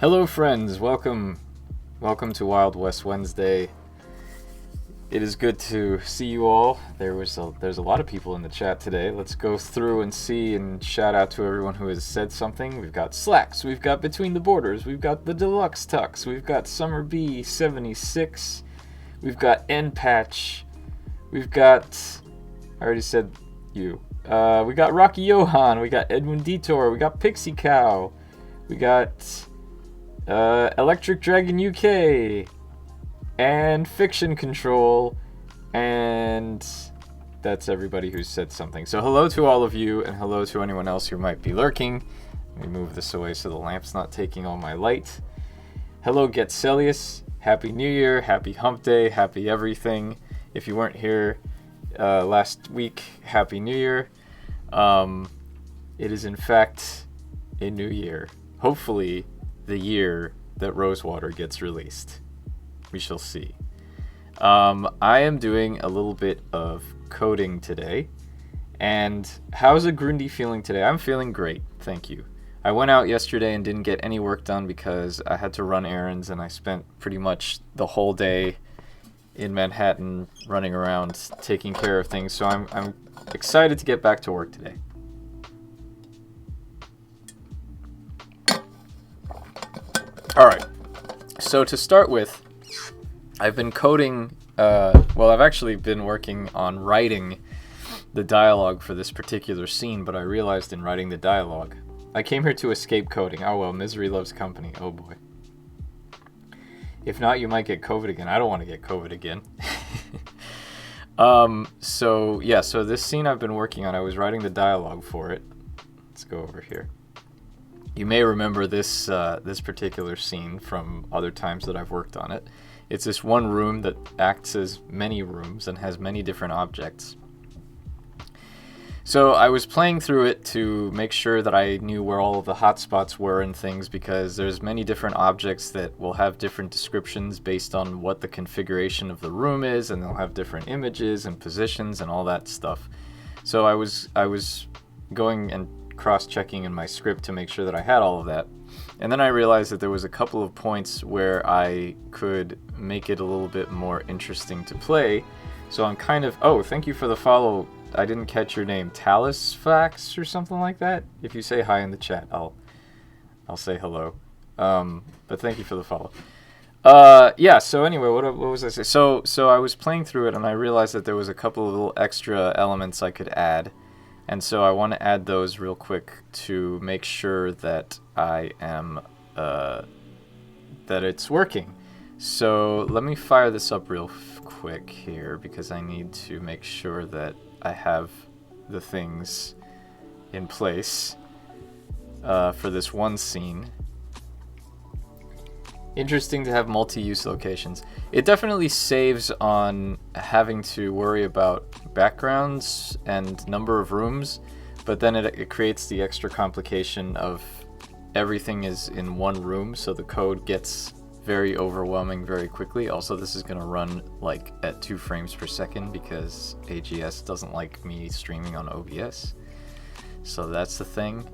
Hello friends, welcome to Wild West Wednesday. It is good to see you all. There's a lot of people in the chat today. Let's go through and see and shout out to everyone who has said something. We've got Slacks, we've got Between the Borders, we've got the Deluxe Tux, we've got Summer B 76, we've got N Patch, we've got, I already said you. We got Rocky Johan, we got Edwin Detour, we got Pixie Cow, we got Electric Dragon UK, and Fiction Control, and that's everybody who's said something. So hello to all of you, and hello to anyone else who might be lurking. Let me move this away so the lamp's not taking all my light. Hello Get Celius, Happy New Year, Happy Hump Day, Happy everything. If you weren't here last week, Happy New Year. It is in fact a new year. Hopefully the year that Rosewater gets released. We shall see. I am doing a little bit of coding today. And how's a Grundy feeling today? I'm feeling great, thank you. I went out yesterday and didn't get any work done because I had to run errands, and I spent pretty much the whole day in Manhattan running around taking care of things. So I'm excited to get back to work today. Alright, so to start with, I've been coding, I've actually been working on writing the dialogue for this particular scene, but I realized in writing the dialogue, I came here to escape coding. Oh well, misery loves company, oh boy. If not, you might get COVID again. I don't want to get COVID again. So this scene I've been working on, I was writing the dialogue for it. Let's go over here. You may remember this particular scene from other times that I've worked on it. It's this one room that acts as many rooms and has many different objects. So I was playing through it to make sure that I knew where all of the hotspots were and things, because there's many different objects that will have different descriptions based on what the configuration of the room is, and they'll have different images and positions and all that stuff. So I was going and cross-checking in my script to make sure that I had all of that. And then I realized that there was a couple of points where I could make it a little bit more interesting to play. So I'm kind of... Oh, thank you for the follow. I didn't catch your name. Talisfax or something like that? If you say hi in the chat, I'll say hello. But thank you for the follow. So anyway, what was I saying? So I was playing through it, and I realized that there was a couple of little extra elements I could add. And so I want to add those real quick to make sure that I am, that it's working. So let me fire this up real quick here, because I need to make sure that I have the things in place for this one scene. Interesting to have multi-use locations. It definitely saves on having to worry about backgrounds and number of rooms, but then it creates the extra complication of everything is in one room, so the code gets very overwhelming very quickly. Also, this is going to run like at 2 frames per second because AGS doesn't like me streaming on OBS. So that's the thing.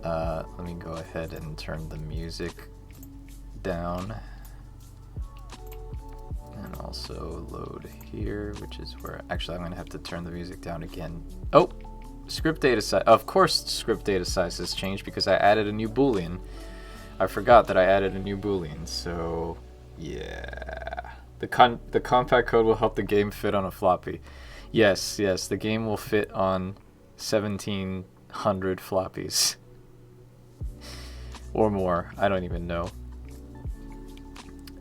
Let me go ahead and turn the music down, and also load here, which is where actually I'm gonna have to turn the music down again. Oh, script data size. Of course script data size has changed because I added a new boolean. I forgot that I added a new boolean. So yeah, the compact code will help the game fit on a floppy. Yes, the game will fit on 1700 floppies or more. I don't even know.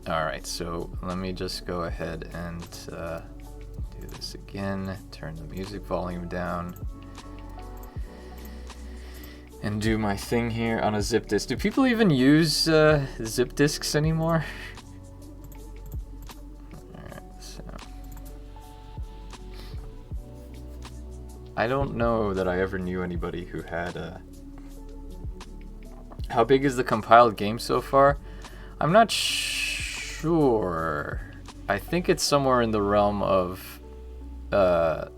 Alright, so let me just go ahead and do this again, turn the music volume down, and do my thing here on a zip disk. Do people even use zip disks anymore? Alright, so... I don't know that I ever knew anybody who had a... How big is the compiled game so far? I'm not sure. I think it's somewhere in the realm of I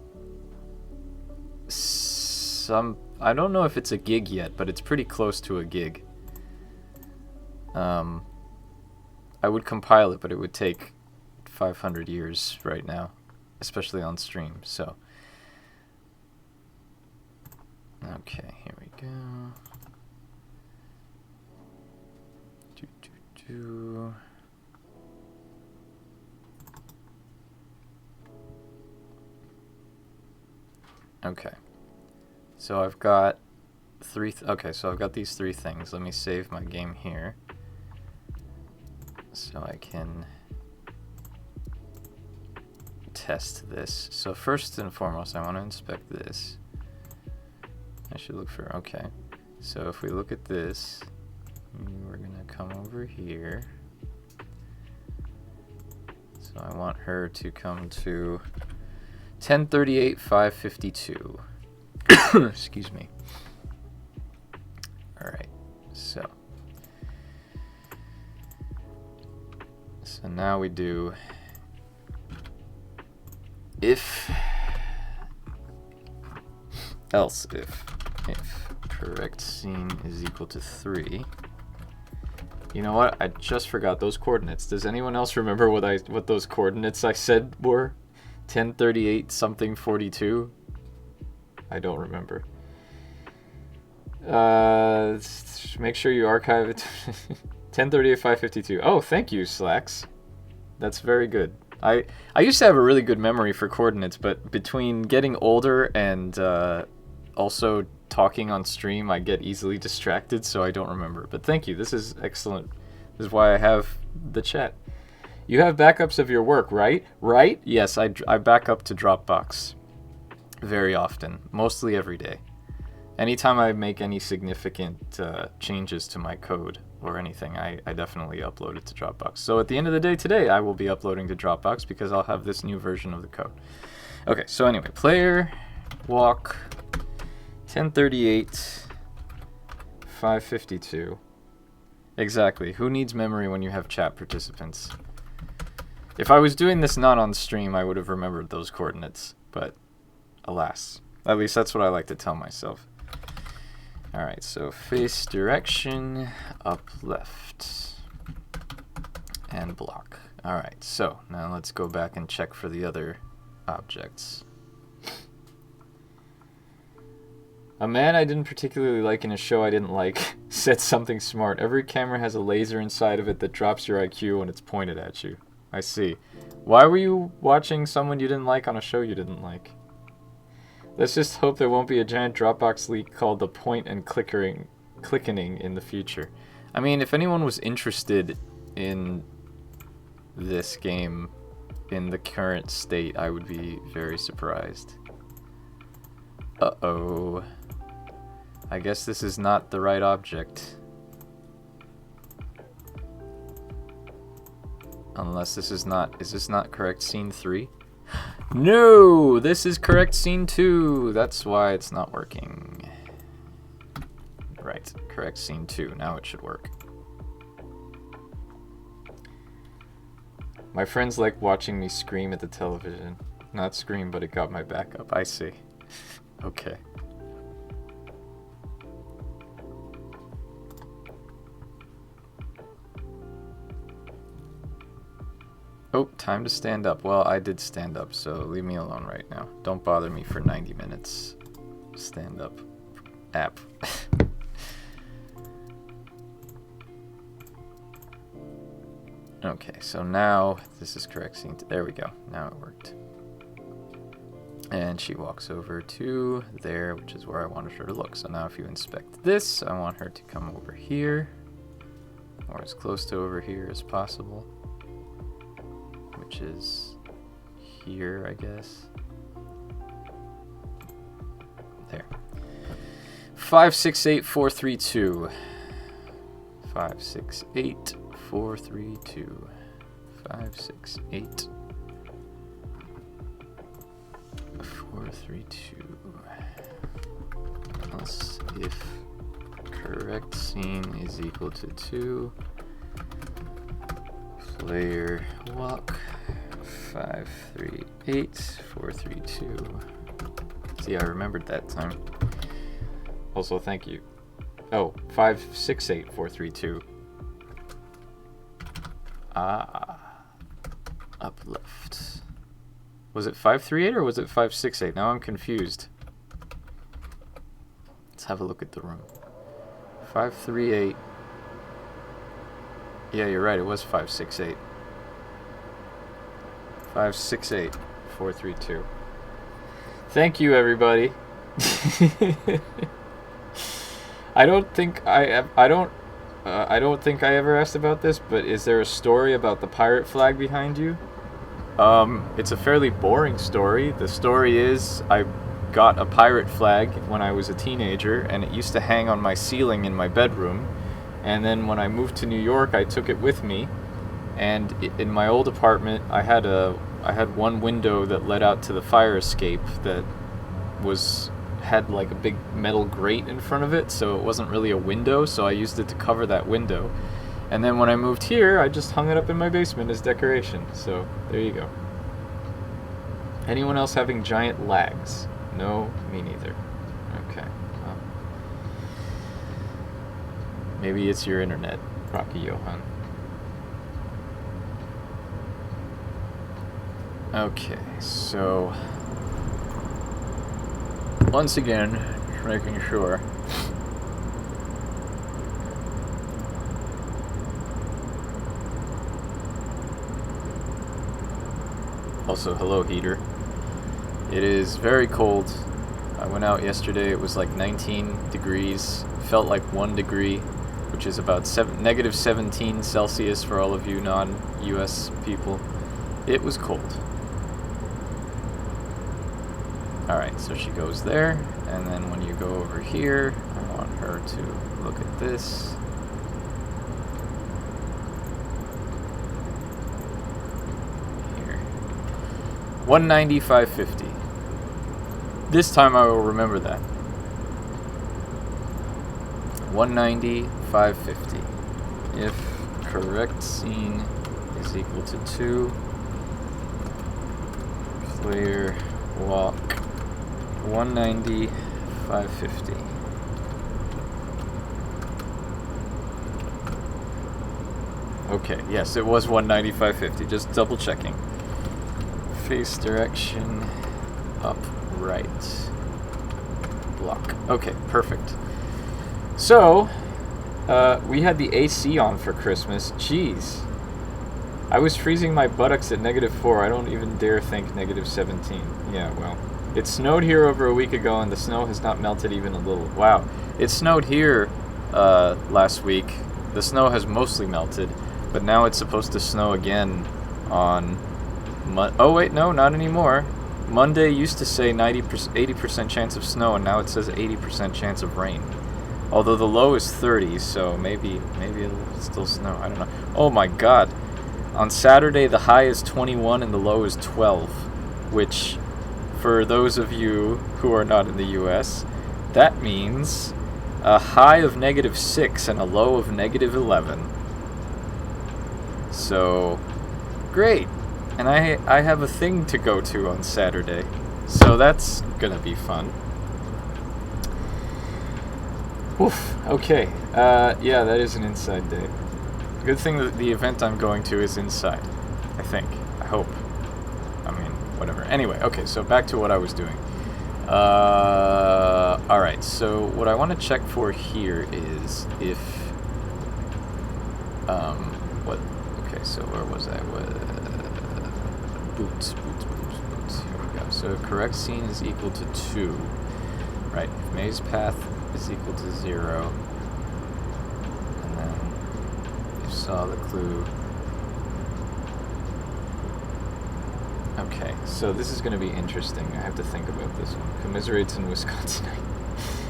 don't know if it's a gig yet, but it's pretty close to a gig. I would compile it, but it would take 500 years right now, especially on stream. So, okay, here we go. Okay, so I've got so I've got these three things. Let me save my game here so I can test this. So first and foremost, I want to inspect this. I should look for, okay. So if we look at this, we're gonna come over here. So I want her to come to 1038, 552. Excuse me. Alright, so now we do else if correct scene is equal to 3. You know what? I just forgot those coordinates. Does anyone else remember what those coordinates I said were? 1038 something 42? I don't remember. Make sure you archive it. 1038 552. Oh, thank you, Slacks. That's very good. I used to have a really good memory for coordinates, but between getting older and also talking on stream, I get easily distracted, so I don't remember. But thank you. This is excellent. This is why I have the chat. You have backups of your work, right? Right? Yes, I back up to Dropbox very often, mostly every day. Anytime I make any significant changes to my code or anything, I definitely upload it to Dropbox. So at the end of the day today, I will be uploading to Dropbox because I'll have this new version of the code. Okay, so anyway, player, walk, 1038, 552. Exactly. Who needs memory when you have chat participants? If I was doing this not on stream, I would have remembered those coordinates, but alas. At least that's what I like to tell myself. Alright, so face direction, up left, and block. Alright, so now let's go back and check for the other objects. A man I didn't particularly like in a show I didn't like said something smart. Every camera has a laser inside of it that drops your IQ when it's pointed at you. I see. Why were you watching someone you didn't like on a show you didn't like? Let's just hope there won't be a giant Dropbox leak called the point and clickening in the future. I mean, if anyone was interested in this game in the current state, I would be very surprised. Uh-oh. I guess this is not the right object. Unless this is this not correct scene 3? No! This is correct scene 2! That's why it's not working. Right, correct scene 2. Now it should work. My friends like watching me scream at the television. Not scream, but it got my back up. I see. Okay. Oh, time to stand up. Well, I did stand up, so leave me alone right now. Don't bother me for 90 minutes. Stand up. App. Okay, so now this is correct scene. There we go. Now it worked. And she walks over to there, which is where I wanted her to look. So now if you inspect this, I want her to come over here, or as close to over here as possible, which is here, I guess. There. 568-432. 568-432. 568. 432. Else if correct scene is equal to 2, player walk 538 432. See, I remembered that time. Also, thank you. Oh, 568 432. Up left. Was it 538 or was it 568? Now I'm confused. Let's have a look at the room. 538. Yeah, you're right. It was 568. 568 432. Thank you, everybody. I don't think I don't think I ever asked about this, but is there a story about the pirate flag behind you? It's a fairly boring story. The story is I got a pirate flag when I was a teenager, and it used to hang on my ceiling in my bedroom. And then when I moved to New York, I took it with me. And in my old apartment, I had one window that led out to the fire escape that had like a big metal grate in front of it, so it wasn't really a window, so I used it to cover that window. And then when I moved here, I just hung it up in my basement as decoration. So there you go. Anyone else having giant lags? No, me neither. Okay. Well, maybe it's your internet, Rocky Johan. Okay, so once again, making sure. Also, hello, heater. It is very cold. I went out yesterday. It was like 19 degrees. Felt like 1 degree, which is about negative 17 Celsius for all of you non-US people. It was cold. Alright, so she goes there, and then when you go over here, I want her to look at this. Here. 190, 550. This time I will remember that. 190, 550. If correct scene is equal to 2, clear walk. 190, 550. Okay, yes, it was 190, 550. Just double checking. Face direction, up, right. Block. Okay, perfect. So, we had the AC on for Christmas. Jeez. I was freezing my buttocks at -4. I don't even dare think -17. Yeah, well. It snowed here over a week ago, and the snow has not melted even a little. Wow. It snowed here last week. The snow has mostly melted, but now it's supposed to snow again on oh, wait, no, not anymore. Monday used to say 80% chance of snow, and now it says 80% chance of rain. Although the low is 30, so maybe it'll still snow. I don't know. Oh, my God. On Saturday, the high is 21 and the low is 12, which, for those of you who are not in the U.S., that means a high of -6 and a low of -11. So, great. And I have a thing to go to on Saturday, so that's gonna be fun. Oof, okay. Yeah, that is an inside day. Good thing that the event I'm going to is inside, I think. I hope. I mean, whatever. Anyway, okay, so back to what I was doing. Alright, so what I want to check for here is if... what... Okay, so where was I? Boots. Here we go. So correct scene is equal to 2. Right, if maze path is equal to 0, and then you saw the clue. Okay, so this is going to be interesting. I have to think about this one. Commiserates in Wisconsin.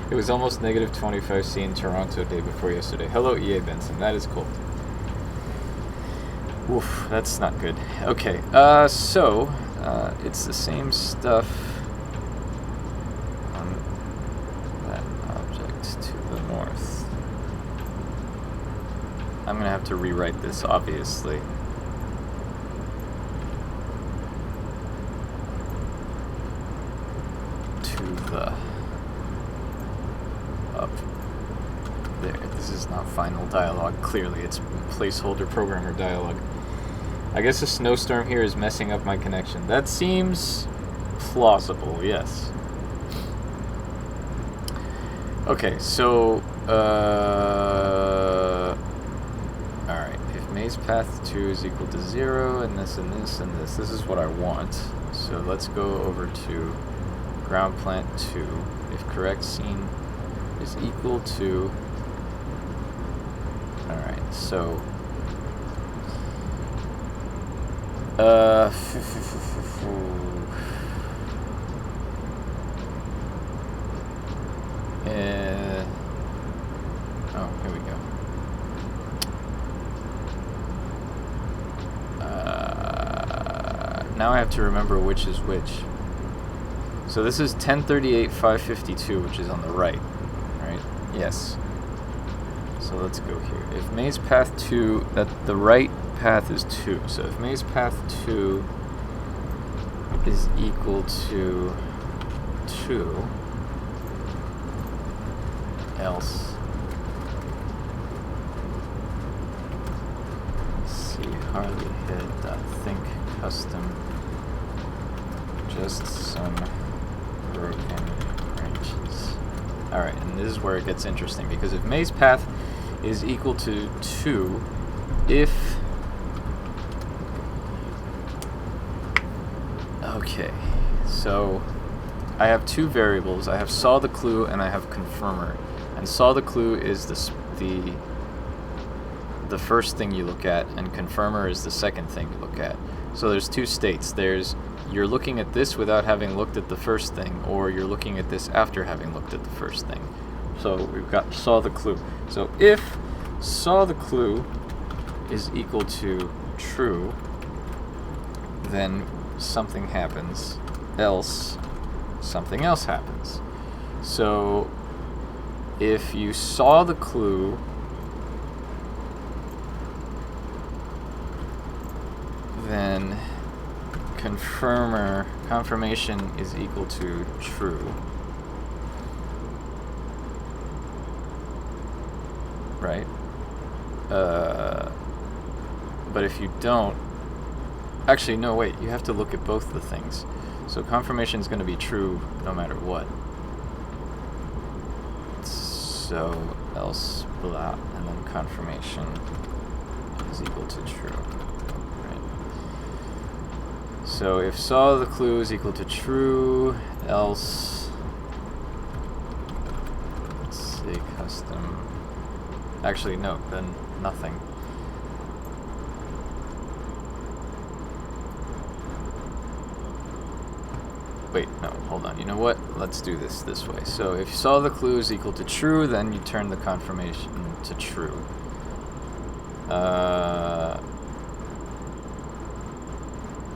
It was almost -25C in Toronto day before yesterday. Hello, EA Benson. That is cold. Oof, that's not good. Okay, so it's the same stuff on that object to the north. I'm going to have to rewrite this, obviously. To the up there. This is not final dialogue. Clearly, it's placeholder programmer dialogue. I guess a snowstorm here is messing up my connection. That seems plausible, yes. Okay, so, alright, if maze path 2 is equal to 0, and this and this and this is what I want. So let's go over to ground plant 2. If correct scene is equal to, alright, so, oh, here we go. Now I have to remember which is which. So this is 1038, 552, which is on the right, right? Yes. So let's go here. If maze path 2, that the right path is 2. So if maze path 2 is equal to 2, else, see Harley head.think custom, just some broken branches. Alright, and this is where it gets interesting, because if maze path is equal to 2, if... Okay, so I have two variables. I have saw the clue and I have confirmer. And saw the clue is the first thing you look at, and confirmer is the second thing you look at. So there's two states. There's you're looking at this without having looked at the first thing, or you're looking at this after having looked at the first thing. So we've got saw the clue. So if saw the clue is equal to true, then something happens, else something else happens. So if you saw the clue, then confirmation is equal to true, right? But if you don't, actually no, wait, you have to look at both the things. So confirmation is going to be true no matter what. So else blah, and then confirmation is equal to true. Right. So if saw the clue is equal to true, else, let's say custom. Actually no, then nothing. Wait, no, hold on. You know what? Let's do this way. So if saw the clue is equal to true, then you turn the confirmation to true.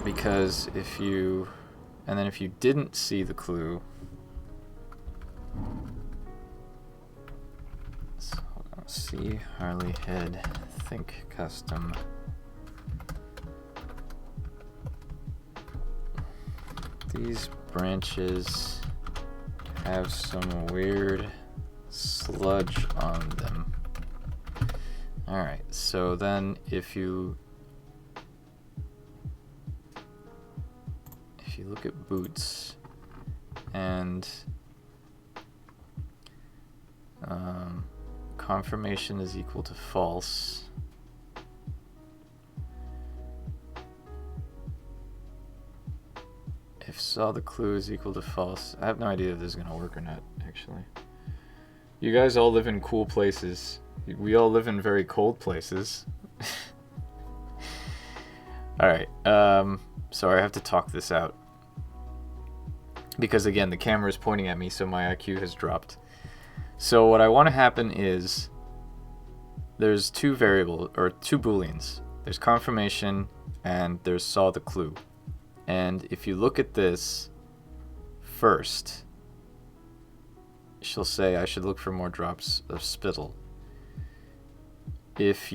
Because if you didn't see the clue, so hold on, see Harley head, think custom. These branches have some weird sludge on them. Alright, so then if you look at boots and confirmation is equal to false, if saw the clue is equal to false, I have no idea if this is going to work or not, actually. You guys all live in cool places. We all live in very cold places. Alright, sorry, I have to talk this out. Because again, the camera is pointing at me, so my IQ has dropped. So what I want to happen is, there's two variables, or two booleans. There's confirmation, and there's saw the clue. And if you look at this first, she'll say I should look for more drops of spittle. If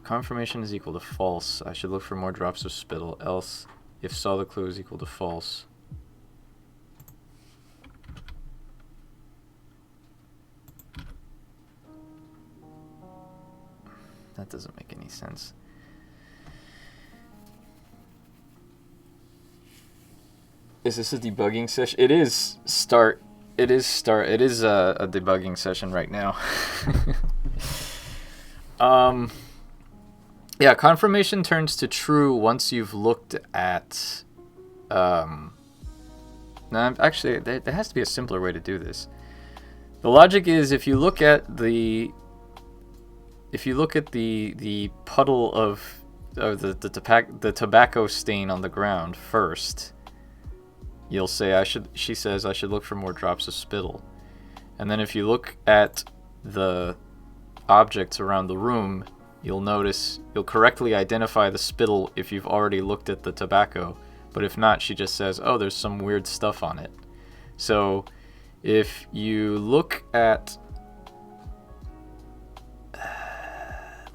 confirmation is equal to false, I should look for more drops of spittle. Else, if saw the clue is equal to false, That doesn't make any sense. Is this a debugging session? It is start. It is a debugging session right now. Yeah, confirmation turns to true once you've looked at. No, actually, there has to be a simpler way to do this. The logic is if you look at the puddle of the tobacco stain on the ground first, you'll say she says I should look for more drops of spittle. And then if you look at the objects around the room, you'll correctly identify the spittle if you've already looked at the tobacco. But if not, she just says, oh, there's some weird stuff on it. So if you look at...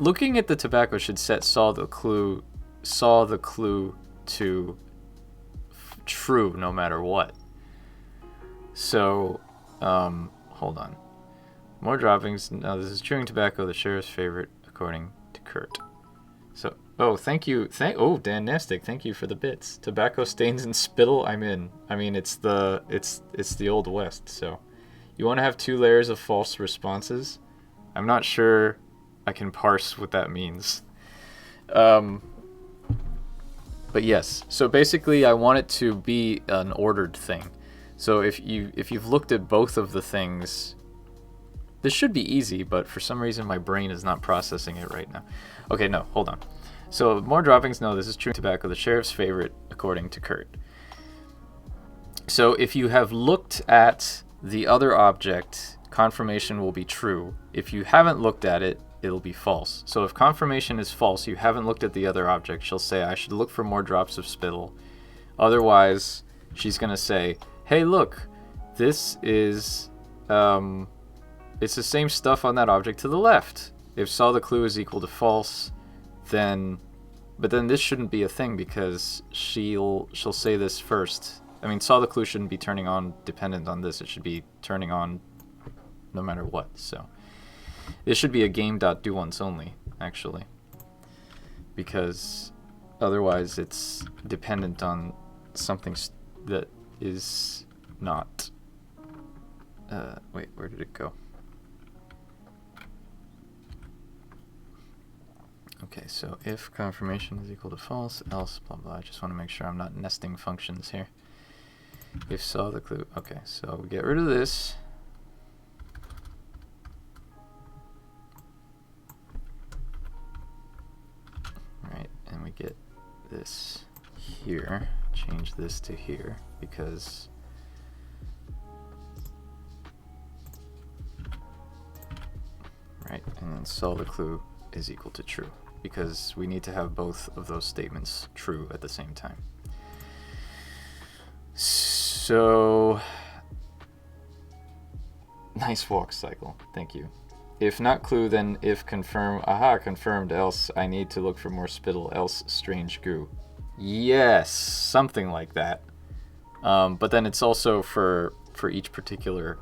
Looking at the tobacco should set saw the clue to true no matter what. So, hold on. More droppings. Now, this is chewing tobacco, the sheriff's favorite, according to Kurt. So, oh, thank you. Oh, Dan Nastic, thank you for the bits. Tobacco stains and spittle, I'm in. I mean, it's the Old West, so. You want to have 2 layers of false responses? I'm not sure I can parse what that means. But yes, so basically I want it to be an ordered thing. So if you've looked at both of the things, this should be easy, but for some reason my brain is not processing it right now. Okay, no, hold on. So more droppings, no, this is chewing tobacco, the sheriff's favorite, according to Kurt. So if you have looked at the other object, confirmation will be true. If you haven't looked at it, it'll be false. So if confirmation is false, you haven't looked at the other object, she'll say, I should look for more drops of spittle. Otherwise, she's going to say, hey, look, this is, it's the same stuff on that object to the left. If saw the clue is equal to false, then this shouldn't be a thing because she'll say this first. I mean, saw the clue shouldn't be turning on dependent on this. It should be turning on no matter what, so. This should be a game.doOnceOnly, actually, because otherwise it's dependent on something that is not. Wait, where did it go? Okay, so if confirmation is equal to false, else blah blah. I just want to make sure I'm not nesting functions here. If saw the clue, okay, so we get rid of this. And we get this here, change this to here, because right, and then saw the clue is equal to true, because we need to have both of those statements true at the same time. So, nice walk cycle, thank you. If not clue, then if confirm, aha, confirmed, else I need to look for more spittle, else strange goo. Yes, something like that. But then it's also for each particular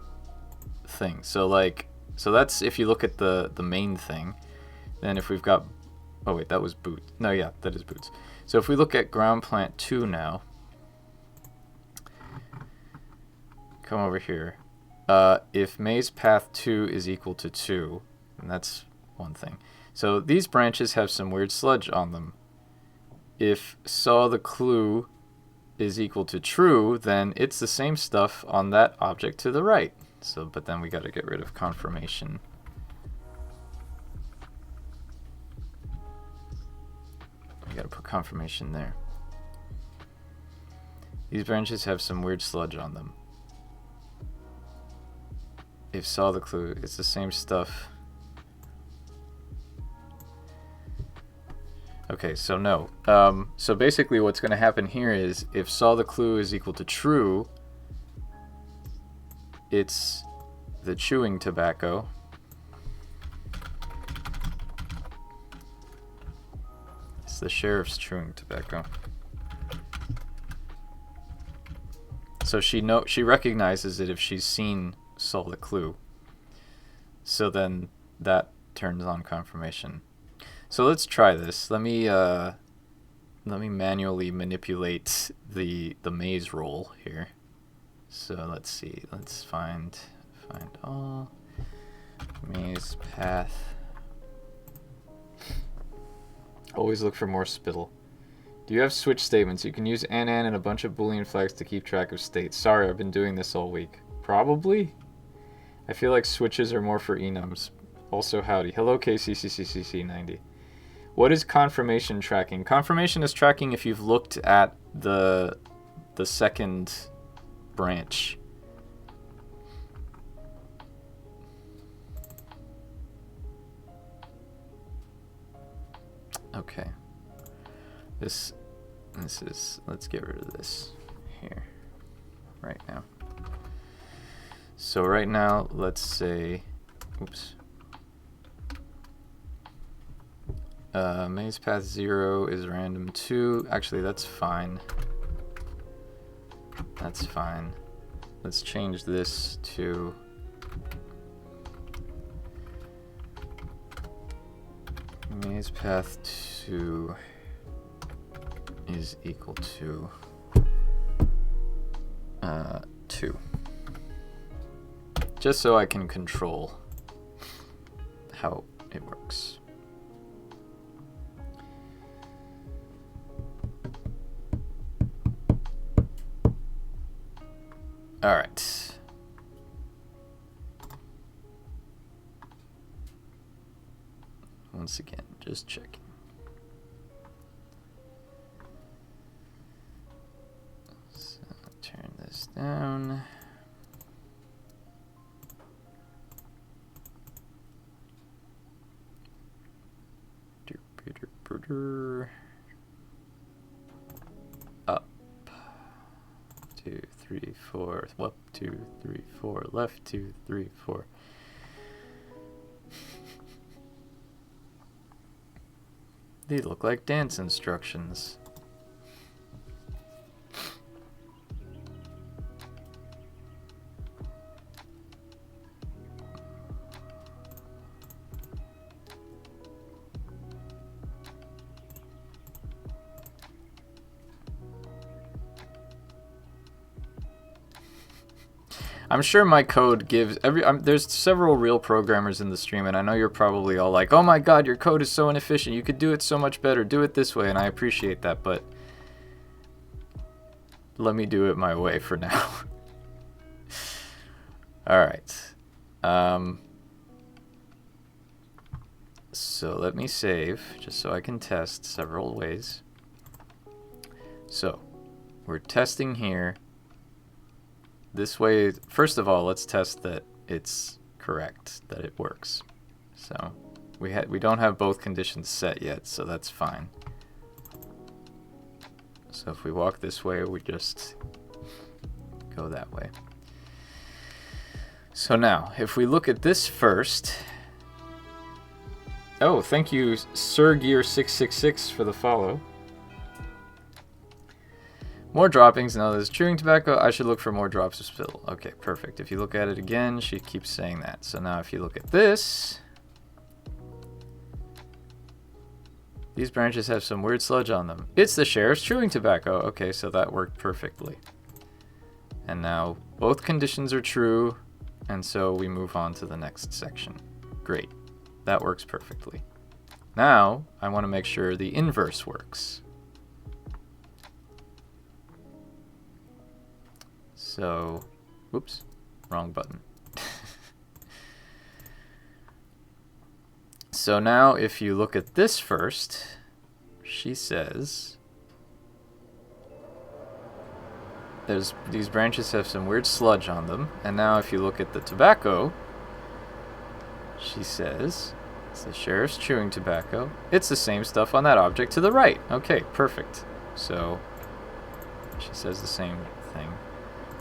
thing. So that's if you look at the main thing. Then if we've got, oh wait, that was boot. No, yeah, that is boots. So if we look at ground plant 2 now, come over here. If maze path 2 is equal to 2, and that's one thing. So these branches have some weird sludge on them. If saw the clue is equal to true, then it's the same stuff on that object to the right. So, but then we got to get rid of confirmation. We got to put confirmation there. These branches have some weird sludge on them. If saw the clue, it's the same stuff. Okay, so no. So basically what's going to happen here is if saw the clue is equal to true, it's the chewing tobacco. It's the sheriff's chewing tobacco. So she recognizes it if she's seen saw the clue. So then that turns on confirmation. So let's try this. Let me manually manipulate the maze roll here. So let's see. Let's find all maze path. Always look for more spittle. Do you have switch statements? You can use and a bunch of Boolean flags to keep track of states. Sorry, I've been doing this all week. Probably. I feel like switches are more for enums. Also, howdy. Hello, KCCCCC90. What is confirmation tracking? Confirmation is tracking if you've looked at the second branch. Okay. This is, let's get rid of this here right now. So right now, let's say, oops. Maze path 0 is random 2. Actually, that's fine. That's fine. Let's change this to maze path 2 is equal to 2. Just so I can control how it works. All right. Once again, just checking. So turn this down. Up. 2, 3, 4. Up, 2, 3, 4. Left, 2, 3, 4. They look like dance instructions. I'm sure my code gives there's several real programmers in the stream, and I know you're probably all like, oh my god, your code is so inefficient, you could do it so much better, do it this way, and I appreciate that, but let me do it my way for now. Alright. So let me save, just so I can test several ways. So, we're testing here. This way, first of all, let's test that it's correct, that it works. So we don't have both conditions set yet, so that's fine. So if we walk this way, we just go that way. So now, if we look at this first. Oh, thank you, SirGear666 for the follow. More droppings. Now there's chewing tobacco. I should look for more drops of spittle. Okay, perfect. If you look at it again, she keeps saying that. So now if you look at this, these branches have some weird sludge on them. It's the sheriff's chewing tobacco. Okay, so that worked perfectly. And now both conditions are true, and so we move on to the next section. Great. That works perfectly. Now I want to make sure the inverse works. So, whoops, wrong button. So now if you look at this first, she says, these branches have some weird sludge on them. And now if you look at the tobacco, she says, it's the sheriff's chewing tobacco. It's the same stuff on that object to the right. Okay, perfect. So she says the same thing.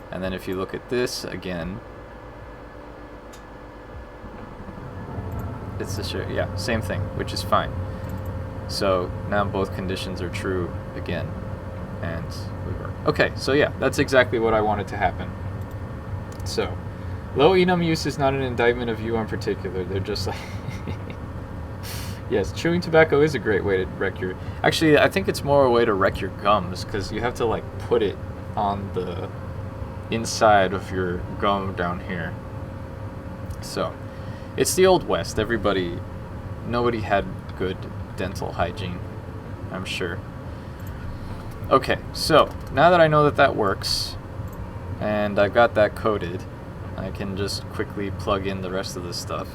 And then if you look at this again, it's the yeah, same thing, which is fine. So now both conditions are true again, and we work. Okay, so yeah, that's exactly what I wanted to happen. So, low enum use is not an indictment of you in particular. They're just like, Yes, chewing tobacco is a great way to wreck your... Actually, I think it's more a way to wreck your gums, because you have to, like, put it on the inside of your gum down here. So, it's the Old West. Nobody had good dental hygiene, I'm sure. Okay, so, now that I know that works, and I've got that coded, I can just quickly plug in the rest of this stuff.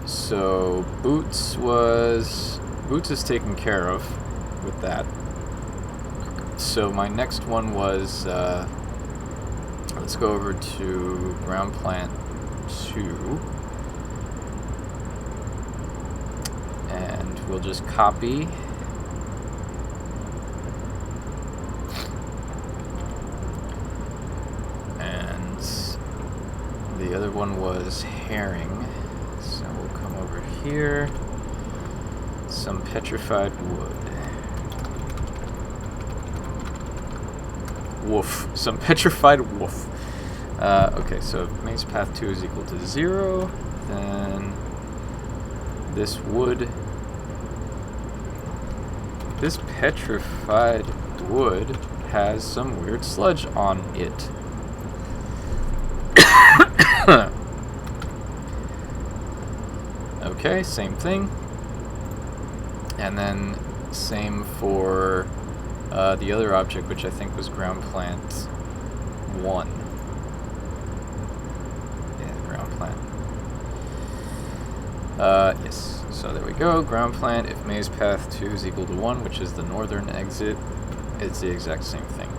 So Boots is taken care of with that. So my next one was, let's go over to ground plant 2. And we'll just copy. And the other one was herring. So we'll come over here. Some petrified wood. Woof. Some petrified woof. Okay, so maze path 2 is equal to 0. Then this wood. This petrified wood has some weird sludge on it. Okay, same thing. And then same for the other object, which I think was ground plant 1. Yeah, ground plant. Yes, so there we go. Ground plant, if maze path 2 is equal to 1, which is the northern exit, it's the exact same thing.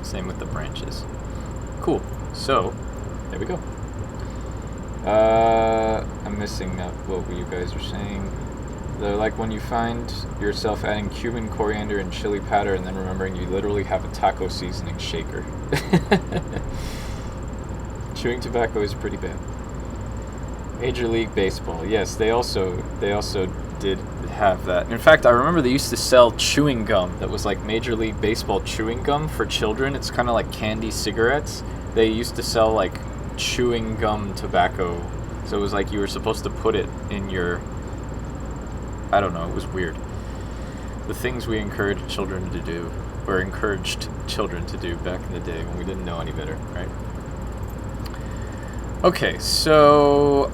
Same with the branches. Cool. So, there we go. I'm missing what you guys are saying. They're like when you find yourself adding cumin, coriander, and chili powder, and then remembering you literally have a taco seasoning shaker. Chewing tobacco is pretty bad. Major League Baseball. Yes, they also did have that. In fact, I remember they used to sell chewing gum that was like Major League Baseball chewing gum for children. It's kind of like candy cigarettes. They used to sell like chewing gum tobacco, so it was like you were supposed to put it in your, I don't know, it was weird. The things we encouraged children to do back in the day when we didn't know any better, right? Okay, so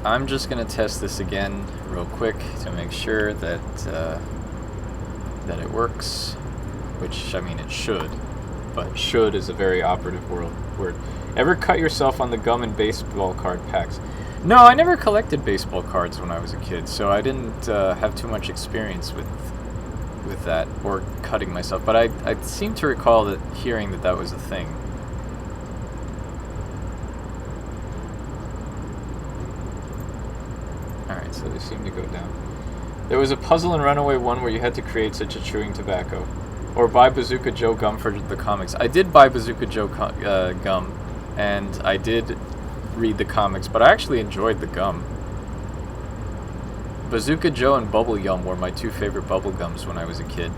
I'm just gonna test this again real quick to make sure that it works, which, I mean, it should. But should is a very operative word. Ever cut yourself on the gum and baseball card packs? No, I never collected baseball cards when I was a kid, so I didn't have too much experience with that, or cutting myself. But I seem to recall hearing that was a thing. Alright, so they seem to go down. There was a Puzzle and Runaway one where you had to create such a chewing tobacco. Or buy Bazooka Joe gum for the comics. I did buy Bazooka Joe gum, and I did read the comics, but I actually enjoyed the gum. Bazooka Joe and Bubble Yum were my 2 favorite bubble gums when I was a kid.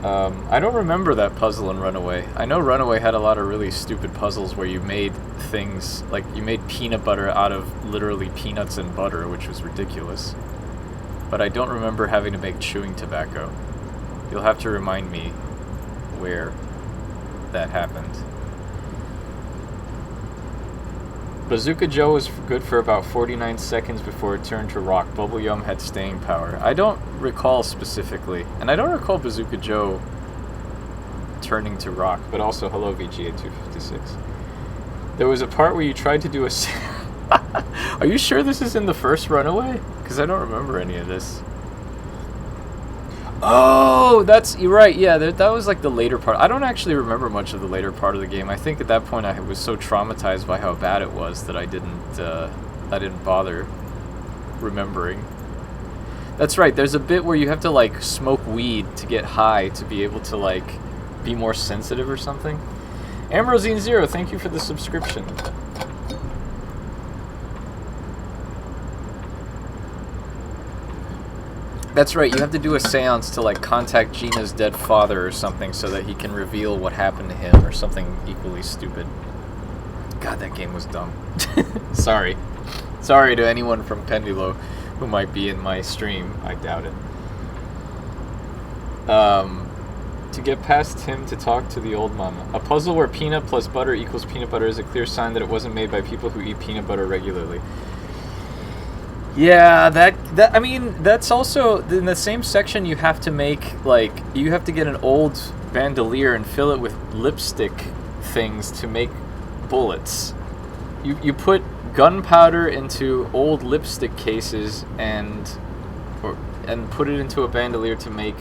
I don't remember that Puzzle and Runaway. I know Runaway had a lot of really stupid puzzles where you made things, like you made peanut butter out of literally peanuts and butter, which was ridiculous. But I don't remember having to make chewing tobacco. You'll have to remind me where that happened. Bazooka Joe was good for about 49 seconds before it turned to rock. Bubble Yum had staying power. I don't recall specifically. And I don't recall Bazooka Joe turning to rock. But also, hello VGA256. There was a part where you tried to do a... Are you sure this is in the first Runaway? Because I don't remember any of this. Oh, you're right. Yeah, that was like the later part. I don't actually remember much of the later part of the game. I think at that point I was so traumatized by how bad it was that I didn't bother remembering. That's right. There's a bit where you have to like smoke weed to get high to be able to like be more sensitive or something. Ambrosine0, thank you for the subscription. That's right, you have to do a seance to like contact Gina's dead father or something so that he can reveal what happened to him or something equally stupid. God, that game was dumb. Sorry. Sorry to anyone from Pendulo who might be in my stream. I doubt it. To get past him to talk to the old mama. A puzzle where peanut plus butter equals peanut butter is a clear sign that it wasn't made by people who eat peanut butter regularly. Yeah, I mean, that's also in the same section. You have to make, like, you have to get an old bandolier and fill it with lipstick things to make bullets. You put gunpowder into old lipstick cases and put it into a bandolier to make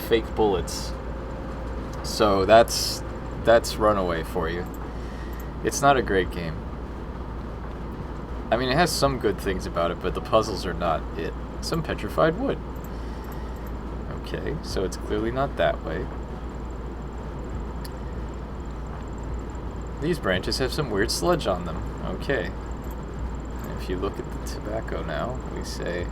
fake bullets. So that's Runaway for you. It's not a great game. I mean, it has some good things about it, but the puzzles are not it. Some petrified wood. Okay, so it's clearly not that way. These branches have some weird sludge on them. Okay. And if you look at the tobacco now, we say,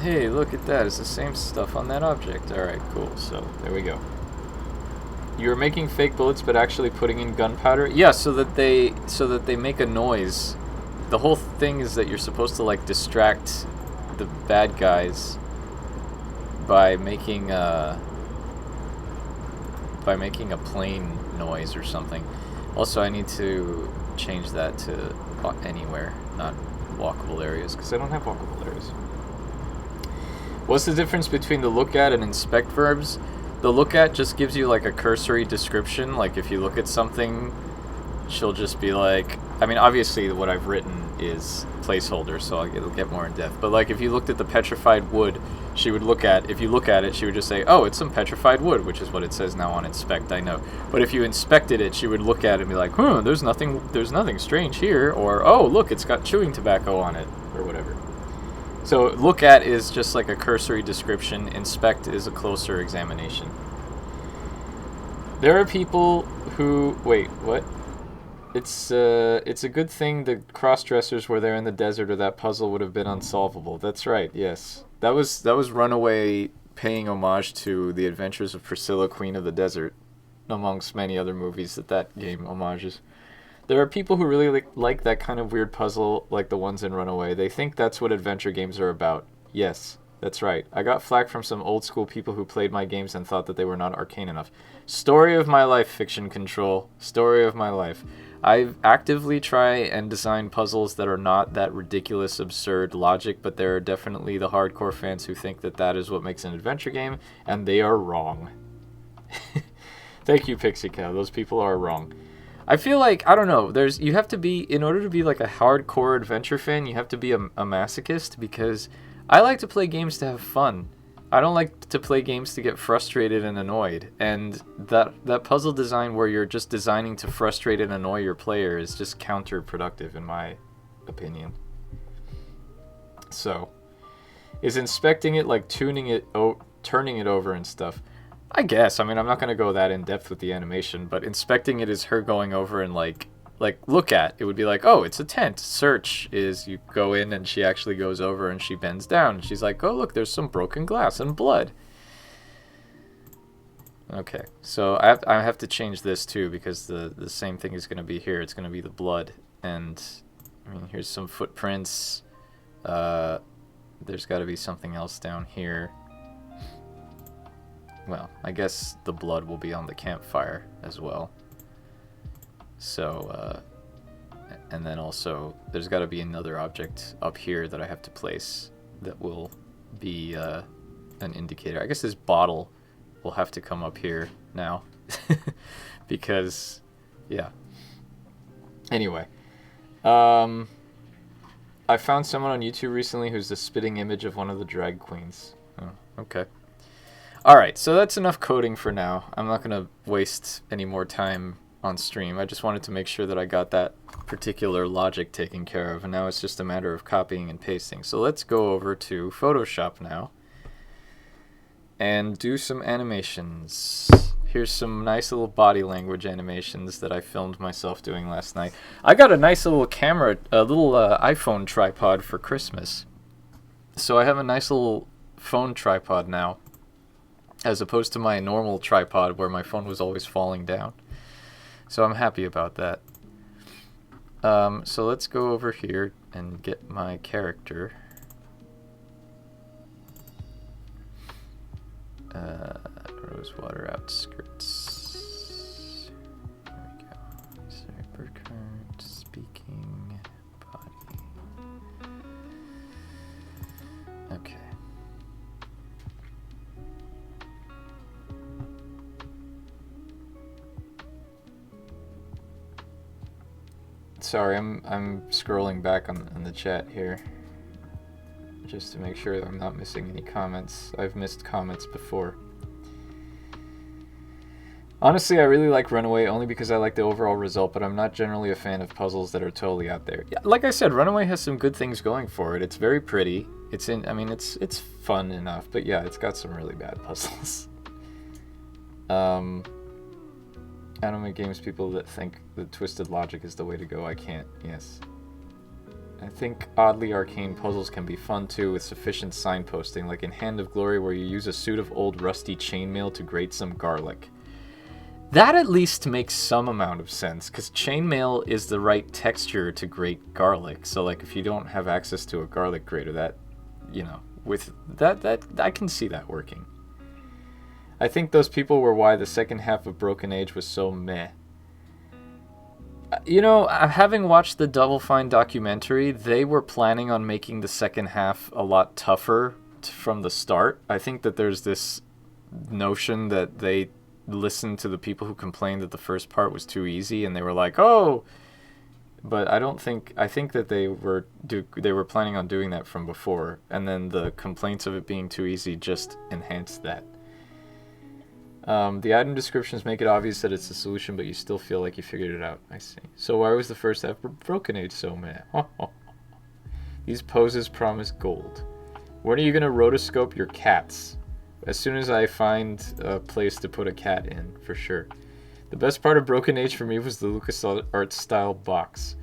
hey, look at that. It's the same stuff on that object. Alright, cool. So, there we go. You're making fake bullets, but actually putting in gunpowder? Yeah, so that they make a noise. The whole thing is that you're supposed to, like, distract the bad guys by making a plane noise or something. Also, I need to change that to anywhere, not walkable areas, because I don't have walkable areas. What's the difference between the look at and inspect verbs? The look at just gives you like a cursory description. Like if you look at something, she'll just be like, I mean, obviously what I've written is placeholder, so it'll get more in depth. But like if you looked at the petrified wood, she would look at, if you look at it, she would just say, oh, it's some petrified wood, which is what it says now on inspect, I know. But if you inspected it, she would look at it and be like, there's nothing strange here, or, oh, look, it's got chewing tobacco on it, or whatever. So look at is just like a cursory description. Inspect is a closer examination. There are people who... Wait, what? It's a good thing the cross-dressers were there in the desert, or that puzzle would have been unsolvable. That's right, yes. That was Runaway paying homage to The Adventures of Priscilla, Queen of the Desert, amongst many other movies that game homages. There are people who really like that kind of weird puzzle, like the ones in Runaway. They think that's what adventure games are about. Yes, that's right. I got flack from some old school people who played my games and thought that they were not arcane enough. Story of my life, Fiction Control. Story of my life. I actively try and design puzzles that are not that ridiculous, absurd logic, but there are definitely the hardcore fans who think that that is what makes an adventure game, and they are wrong. Thank you, Pixie Cow. Those people are wrong. I feel like, I don't know, you have to be, in order to be like a hardcore adventure fan, you have to be a masochist, because I like to play games to have fun. I don't like to play games to get frustrated and annoyed, and that puzzle design where you're just designing to frustrate and annoy your player is just counterproductive in my opinion. So, is inspecting it like tuning it, turning it over and stuff? I guess. I mean, I'm not going to go that in depth with the animation, but inspecting it is her going over and like look at. It would be like, oh, it's a tent. Search is you go in and she actually goes over and she bends down. And she's like, oh, look, there's some broken glass and blood. Okay, so I have to change this too, because the same thing is going to be here. It's going to be the blood. And, I mean, here's some footprints. There's got to be something else down here. Well, I guess the blood will be on the campfire as well. So, and then also, there's got to be another object up here that I have to place that will be an indicator. I guess this bottle will have to come up here now. Because, yeah. Anyway. I found someone on YouTube recently who's the spitting image of one of the drag queens. Oh, okay. Alright, so that's enough coding for now. I'm not going to waste any more time on stream. I just wanted to make sure that I got that particular logic taken care of, and now it's just a matter of copying and pasting. So let's go over to Photoshop now and do some animations. Here's some nice little body language animations that I filmed myself doing last night. I got a nice little camera, a little iPhone tripod for Christmas. So I have a nice little phone tripod now. as opposed to my normal tripod where my phone was always falling down. So I'm happy about that. So let's go over here and get my character. Rosewater outskirts. There we go. Sorry, Burkhardt speaking body. Okay. Sorry, I'm scrolling back on the chat here just to make sure that I'm not missing any comments. I've missed comments before. Honestly, I really like Runaway only because I like the overall result, but I'm not generally a fan of puzzles that are totally out there. Yeah, like I said, Runaway has some good things going for it. It's very pretty. It's fun enough, but yeah, it's got some really bad puzzles. Anime games people that think that twisted logic is the way to go. I can't. Yes. I think oddly arcane puzzles can be fun too with sufficient signposting, like in Hand of Glory where you use a suit of old rusty chainmail to grate some garlic. That at least makes some amount of sense, because chainmail is the right texture to grate garlic. So like if you don't have access to a garlic grater, that, you know, with that I can see that working. I think those people were why the second half of Broken Age was so meh. You know, having watched the Double Fine documentary, they were planning on making the second half a lot tougher from the start. I think that there's this notion that they listened to the people who complained that the first part was too easy, and they were like, "Oh," but I think that they were planning on doing that from before, and then the complaints of it being too easy just enhanced that. The item descriptions make it obvious that it's a solution, but you still feel like you figured it out. I see. So why was the first half of Broken Age so meh? These poses promise gold. When are you gonna rotoscope your cats? As soon as I find a place to put a cat in, for sure. The best part of Broken Age for me was the LucasArts style box.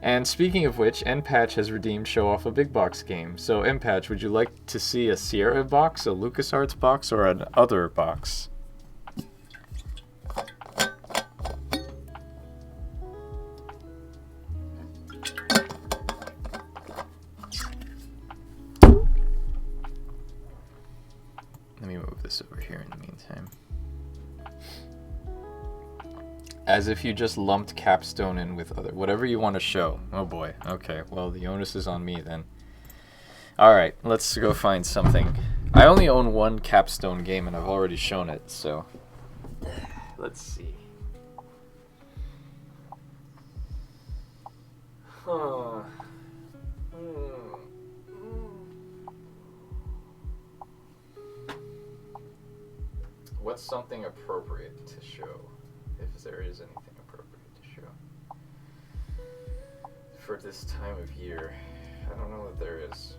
And speaking of which, NPatch has redeemed Show Off a Big Box game. So NPatch, would you like to see a Sierra box, a LucasArts box, or an other box? Let me move this over here in the meantime. As if you just lumped Capstone in with other... Whatever you want to show. Oh boy. Okay, well, the onus is on me then. Alright, let's go find something. I only own one Capstone game and I've already shown it, so... Let's see. Huh. What's something appropriate to show, if there is anything appropriate to show for this time of year? I don't know that there is.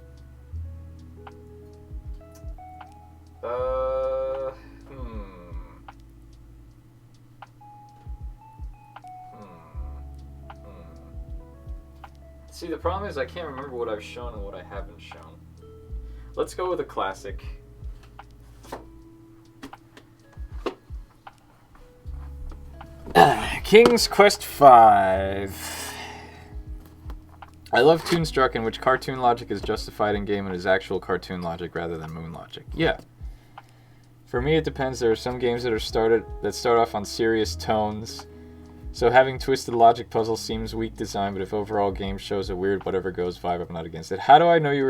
See, the problem is I can't remember what I've shown and what I haven't shown. Let's go with a classic. King's Quest V. I love Toonstruck, in which cartoon logic is justified in game and is actual cartoon logic rather than moon logic. Yeah. For me, it depends. There are some games that start off on serious tones, so having twisted logic puzzles seems weak design. But if overall game shows a weird whatever goes vibe, I'm not against it. How did I know you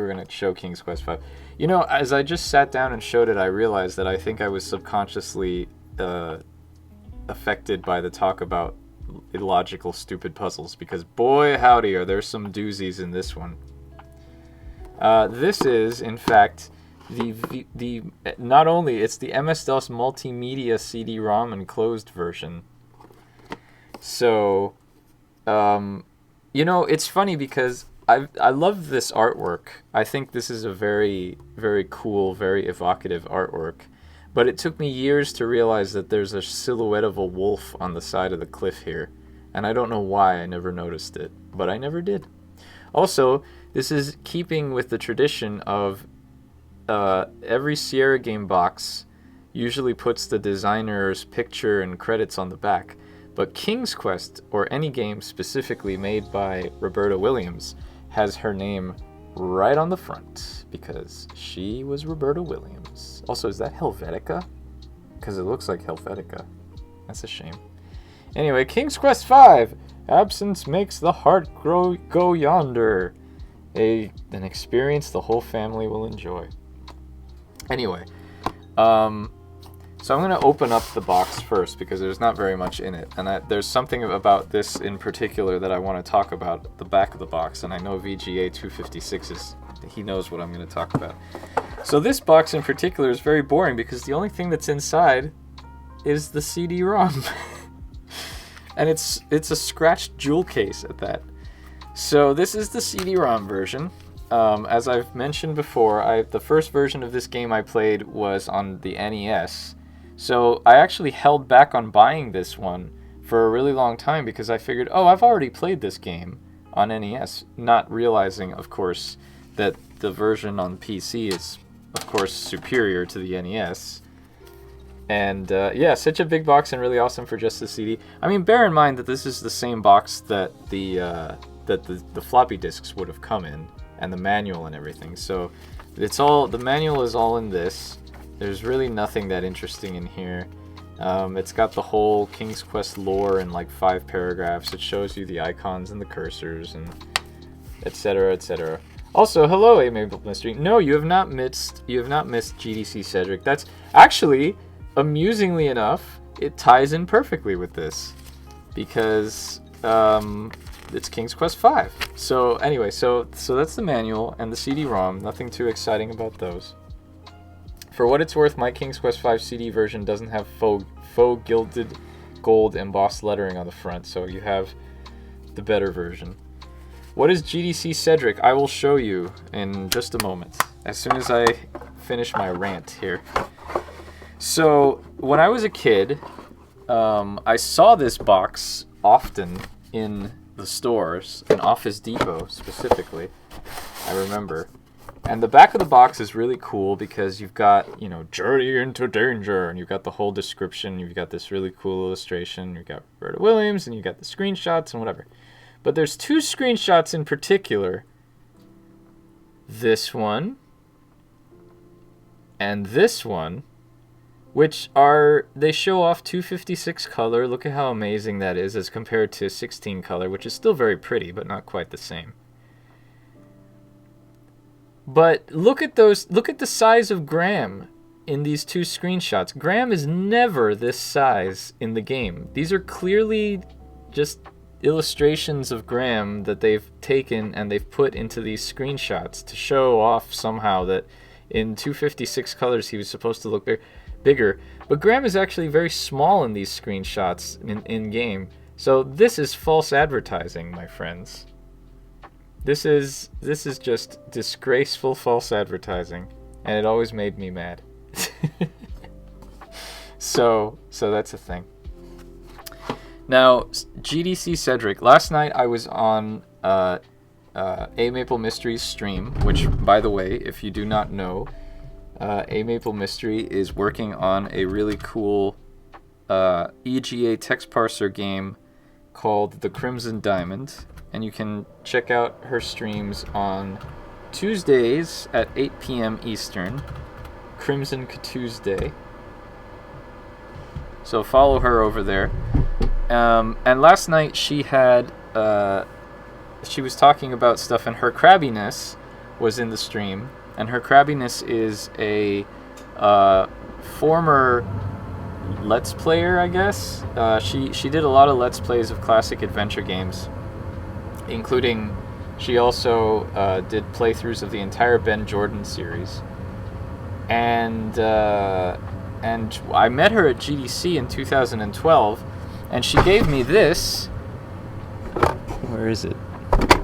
were going to show King's Quest V? You know, as I just sat down and showed it, I realized that I think I was subconsciously affected by the talk about illogical stupid puzzles, because boy howdy are there some doozies in this one. This is in fact the not only it's the MS-DOS multimedia CD-ROM enclosed version. So you know, it's funny because I love this artwork. I think this is a very, very cool, very evocative artwork. But it took me years to realize that there's a silhouette of a wolf on the side of the cliff here. And I don't know why I never noticed it, but I never did. Also, this is keeping with the tradition of every Sierra game box usually puts the designer's picture and credits on the back, but King's Quest, or any game specifically made by Roberta Williams, has her name right on the front, because she was Roberta Williams. Also, is that Helvetica? Because it looks like Helvetica. That's a shame. Anyway, King's Quest V! Absence makes the heart go yonder. An experience the whole family will enjoy. Anyway, so I'm going to open up the box first because there's not very much in it. And there's something about this in particular that I want to talk about, the back of the box. And I know VGA 256 he knows what I'm going to talk about. So this box in particular is very boring because the only thing that's inside is the CD-ROM. And it's a scratched jewel case at that. So this is the CD-ROM version. As I've mentioned before, the first version of this game I played was on the NES. So I actually held back on buying this one for a really long time because I figured, oh, I've already played this game on NES, not realizing, of course, that the version on PC is, of course, superior to the NES. And yeah, such a big box and really awesome for just the CD. I mean, bear in mind that this is the same box that the floppy disks would have come in, and the manual and everything. So the manual is all in this. There's really nothing that interesting in here. It's got the whole King's Quest lore in like 5 paragraphs. It shows you the icons and the cursors and etc., etc. Also, hello, A Maple Mystery. No, you have not missed GDC Cedric. That's actually, amusingly enough, it ties in perfectly with this because it's King's Quest V. So anyway, so that's the manual and the CD-ROM. Nothing too exciting about those. For what it's worth, my King's Quest V CD version doesn't have faux gilded gold embossed lettering on the front, so you have the better version. What is GDC Cedric? I will show you in just a moment, as soon as I finish my rant here. So, when I was a kid, I saw this box often in the stores, in Office Depot specifically, I remember. And the back of the box is really cool because you've got, Journey into Danger, and you've got the whole description, you've got this really cool illustration, you've got Roberta Williams, and you've got the screenshots and whatever. But there's 2 screenshots in particular. This one, and this one, which they show off 256 color. Look at how amazing that is as compared to 16 color, which is still very pretty, but not quite the same. But look at the size of Graham in these 2 screenshots. Graham is never this size in the game. These are clearly just illustrations of Graham that they've taken and they've put into these screenshots to show off somehow that in 256 colors he was supposed to look bigger. But Graham is actually very small in these screenshots in game. So this is false advertising, my friends. This is just disgraceful false advertising, and it always made me mad. So that's a thing. Now, GDC Cedric. Last night I was on A Maple Mystery's stream, which, by the way, if you do not know, A Maple Mystery is working on a really cool EGA text parser game called The Crimson Diamond. And you can check out her streams on Tuesdays at 8 p.m. Eastern, Crimson Tuesday. So follow her over there. And last night she was talking about stuff, and her crabbiness was in the stream. And her crabbiness is a former Let's Player, I guess. She did a lot of Let's Plays of classic adventure games, including she also did playthroughs of the entire Ben Jordan series. And I met her at GDC in 2012, and she gave me this. Where is it?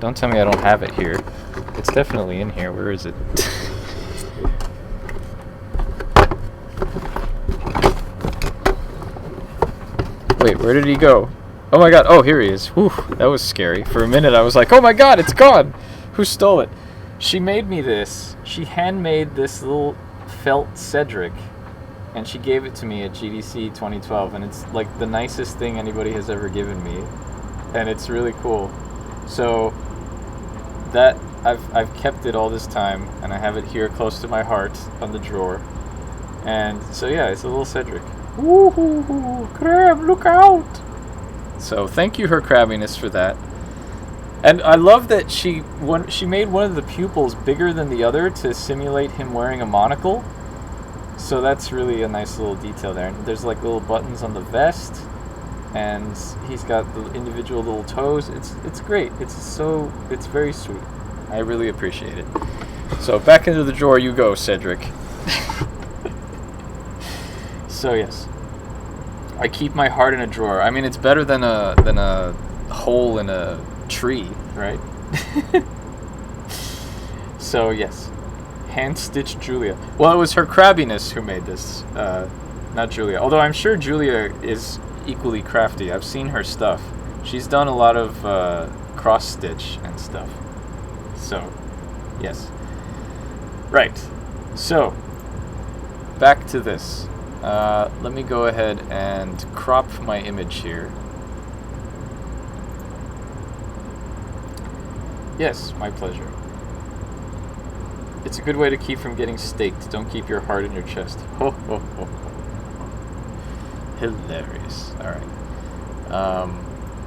Don't tell me I don't have it here. It's definitely in here. Where is it? Wait, where did he go? Oh my god, oh, here he is. Whew, that was scary. For a minute I was like, oh my god, it's gone! Who stole it? She made me this. She handmade this little felt Cedric, and she gave it to me at GDC 2012, and it's like the nicest thing anybody has ever given me, and it's really cool. So that I've kept it all this time, and I have it here close to my heart on the drawer. And so yeah, it's a little Cedric. Woohoo! Crab, look out! So thank you, Her Crabbiness, for that. And I love that she made one of the pupils bigger than the other to simulate him wearing a monocle. So that's really a nice little detail there. And there's like little buttons on the vest, and he's got the individual little toes. It's great. It's very sweet. I really appreciate it. So back into the drawer you go, Cedric. So yes, I keep my heart in a drawer. I mean, it's better than a hole in a tree, right? So yes, hand-stitched Julia. Well, it was Her Crabbiness who made this, not Julia. Although I'm sure Julia is equally crafty. I've seen her stuff. She's done a lot of cross-stitch and stuff. So, yes. Right. So, back to this. Let me go ahead and crop my image here. Yes, my pleasure. It's a good way to keep from getting staked. Don't keep your heart in your chest. Ho, ho, ho, ho. Hilarious. Alright.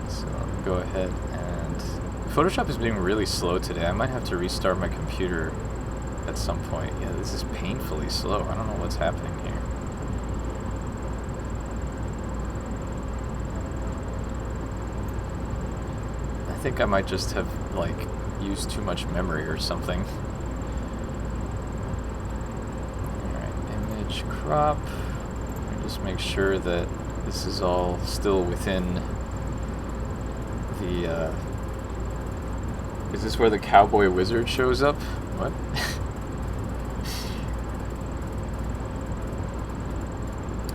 So let me go ahead and... Photoshop is being really slow today. I might have to restart my computer at some point. Yeah, this is painfully slow. I don't know what's happening here. I think I might just have, like, used too much memory or something. Alright, image crop. Let me just make sure that this is all still within the, Is this where the cowboy wizard shows up? What?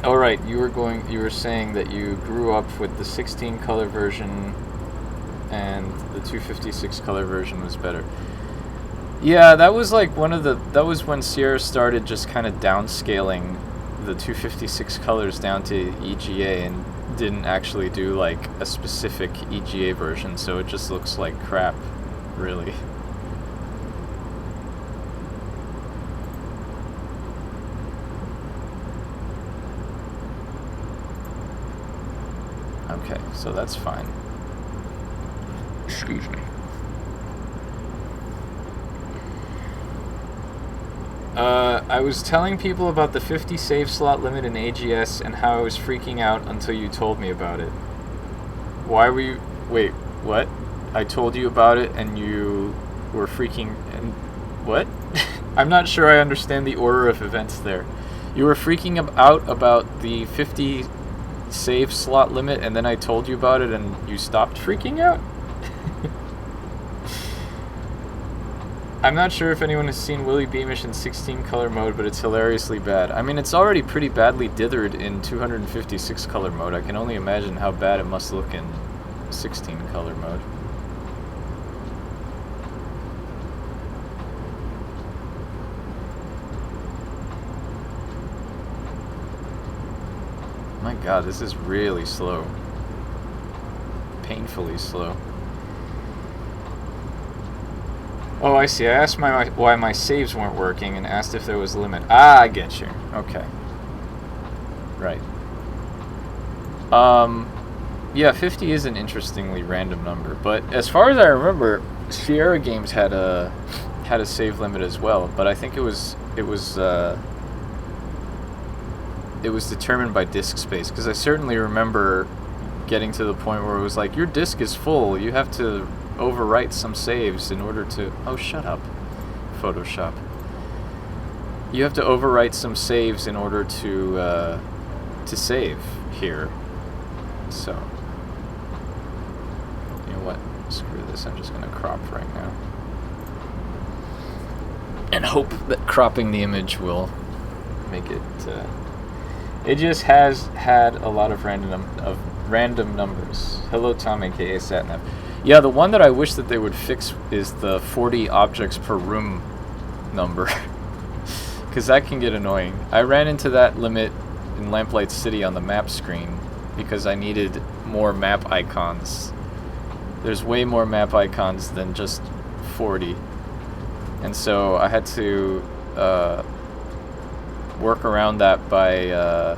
Oh right, you were saying that you grew up with the 16 color version and the 256 color version was better. Yeah, that was like that was when Sierra started just kind of downscaling the 256 colors down to EGA and didn't actually do like a specific EGA version, so it just looks like crap, really. Okay, so that's fine. Excuse me. I was telling people about the 50 save slot limit in AGS and how I was freaking out until you told me about it. Why were you... Wait, what? I told you about it and you were freaking... And what? I'm not sure I understand the order of events there. You were freaking out about the 50 save slot limit and then I told you about it and you stopped freaking out? I'm not sure if anyone has seen Willy Beamish in 16 color mode, but it's hilariously bad. I mean, it's already pretty badly dithered in 256 color mode. I can only imagine how bad it must look in 16 color mode. My god, this is really slow. Painfully slow. Oh, I see. I asked why my saves weren't working and asked if there was a limit. Ah, I get you. Okay. Right. Yeah, 50 is an interestingly random number, but as far as I remember, Sierra Games had a save limit as well, but I think it was determined by disk space, because I certainly remember getting to the point where it was like, your disk is full, you have to overwrite some saves in order to... Oh, shut up, Photoshop. You have to overwrite some saves in order to save here. So, you know what? Screw this. I'm just going to crop right now. And hope that cropping the image will make it... It just has had a lot of random numbers. Hello, Tom, aka Satnav. Yeah, the one that I wish that they would fix is the 40 objects per room number. Because that can get annoying. I ran into that limit in Lamplight City on the map screen because I needed more map icons. There's way more map icons than just 40. And so I had to work around that by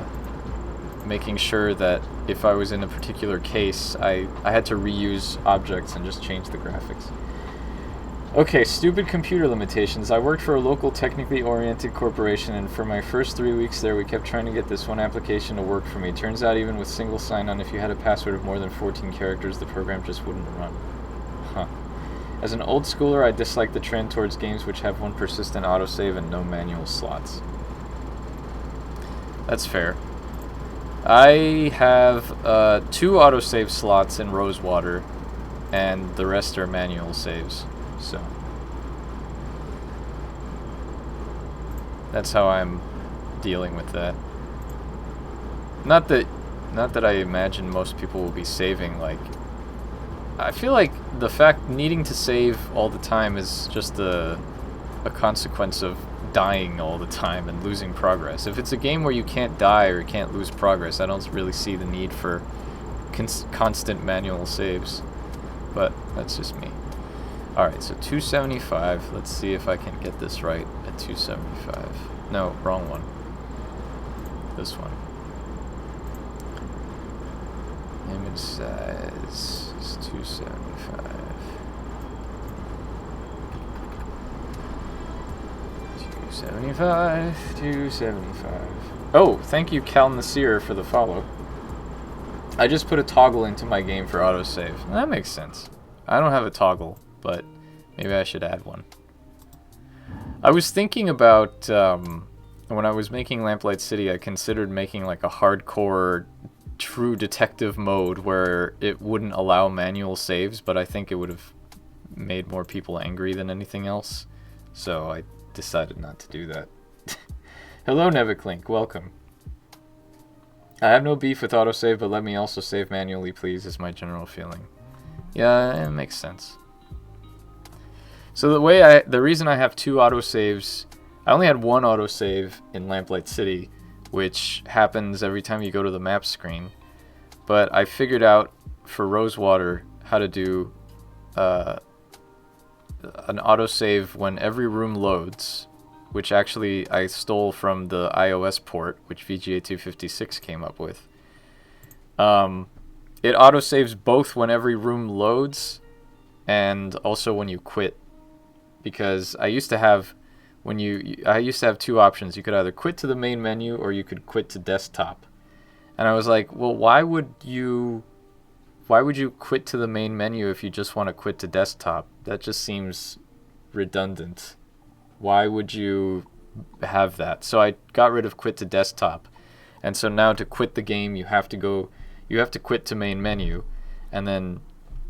making sure that if I was in a particular case, I had to reuse objects and just change the graphics. Okay, stupid computer limitations. I worked for a local technically oriented corporation, and for my first 3 weeks there, we kept trying to get this one application to work for me. Turns out even with single sign-on, if you had a password of more than 14 characters, the program just wouldn't run. Huh. As an old schooler, I dislike the trend towards games which have one persistent autosave and no manual slots. That's fair. I have 2 autosave slots in Rosewater, and the rest are manual saves. So that's how I'm dealing with that. Not that I imagine most people will be saving. Like, I feel like the fact needing to save all the time is just a consequence of dying all the time and losing progress. If it's a game where you can't die or you can't lose progress, I don't really see the need for constant manual saves. But that's just me. Alright, so 275. Let's see if I can get this right at 275. No, wrong one. This one. Image size is 275. 275. Oh, thank you, Cal Nasir, for the follow. I just put a toggle into my game for autosave. That makes sense. I don't have a toggle, but maybe I should add one. I was thinking about, when I was making Lamplight City, I considered making like a hardcore true detective mode where it wouldn't allow manual saves, but I think it would have made more people angry than anything else. So I decided not to do that. Hello, Neviclink. Welcome. I have no beef with autosave, but let me also save manually, please, is my general feeling. Yeah, it makes sense. So the reason I have 2 autosaves, I only had 1 autosave in Lamplight City, which happens every time you go to the map screen. But I figured out for Rosewater how to do an autosave when every room loads, which actually I stole from the iOS port, which VGA 256 came up with. It autosaves both when every room loads and also when you quit. Because I used to have 2 options. You could either quit to the main menu or you could quit to desktop. And I was like, well, why would you quit to the main menu if you just want to quit to desktop? That just seems redundant. Why would you have that? So I got rid of quit to desktop. And so now to quit the game, you have to quit to main menu, and then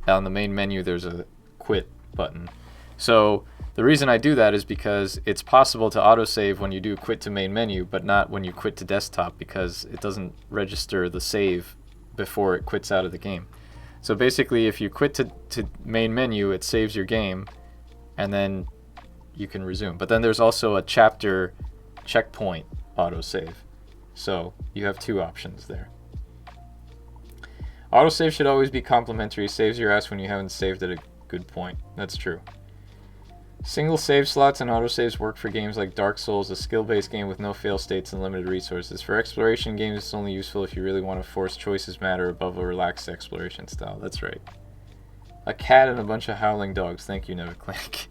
on the main menu there's a quit button. So the reason I do that is because it's possible to autosave when you do quit to main menu, but not when you quit to desktop, because it doesn't register the save before it quits out of the game. So basically, if you quit to main menu, it saves your game, and then you can resume. But then there's also a chapter checkpoint autosave. So you have 2 options there. Autosave should always be complimentary. Saves your ass when you haven't saved at a good point. That's true. Single save slots and autosaves work for games like Dark Souls, a skill-based game with no fail states and limited resources. For exploration games, it's only useful if you really want to force choices matter above a relaxed exploration style. That's right. A cat and a bunch of howling dogs. Thank you, Neviclink.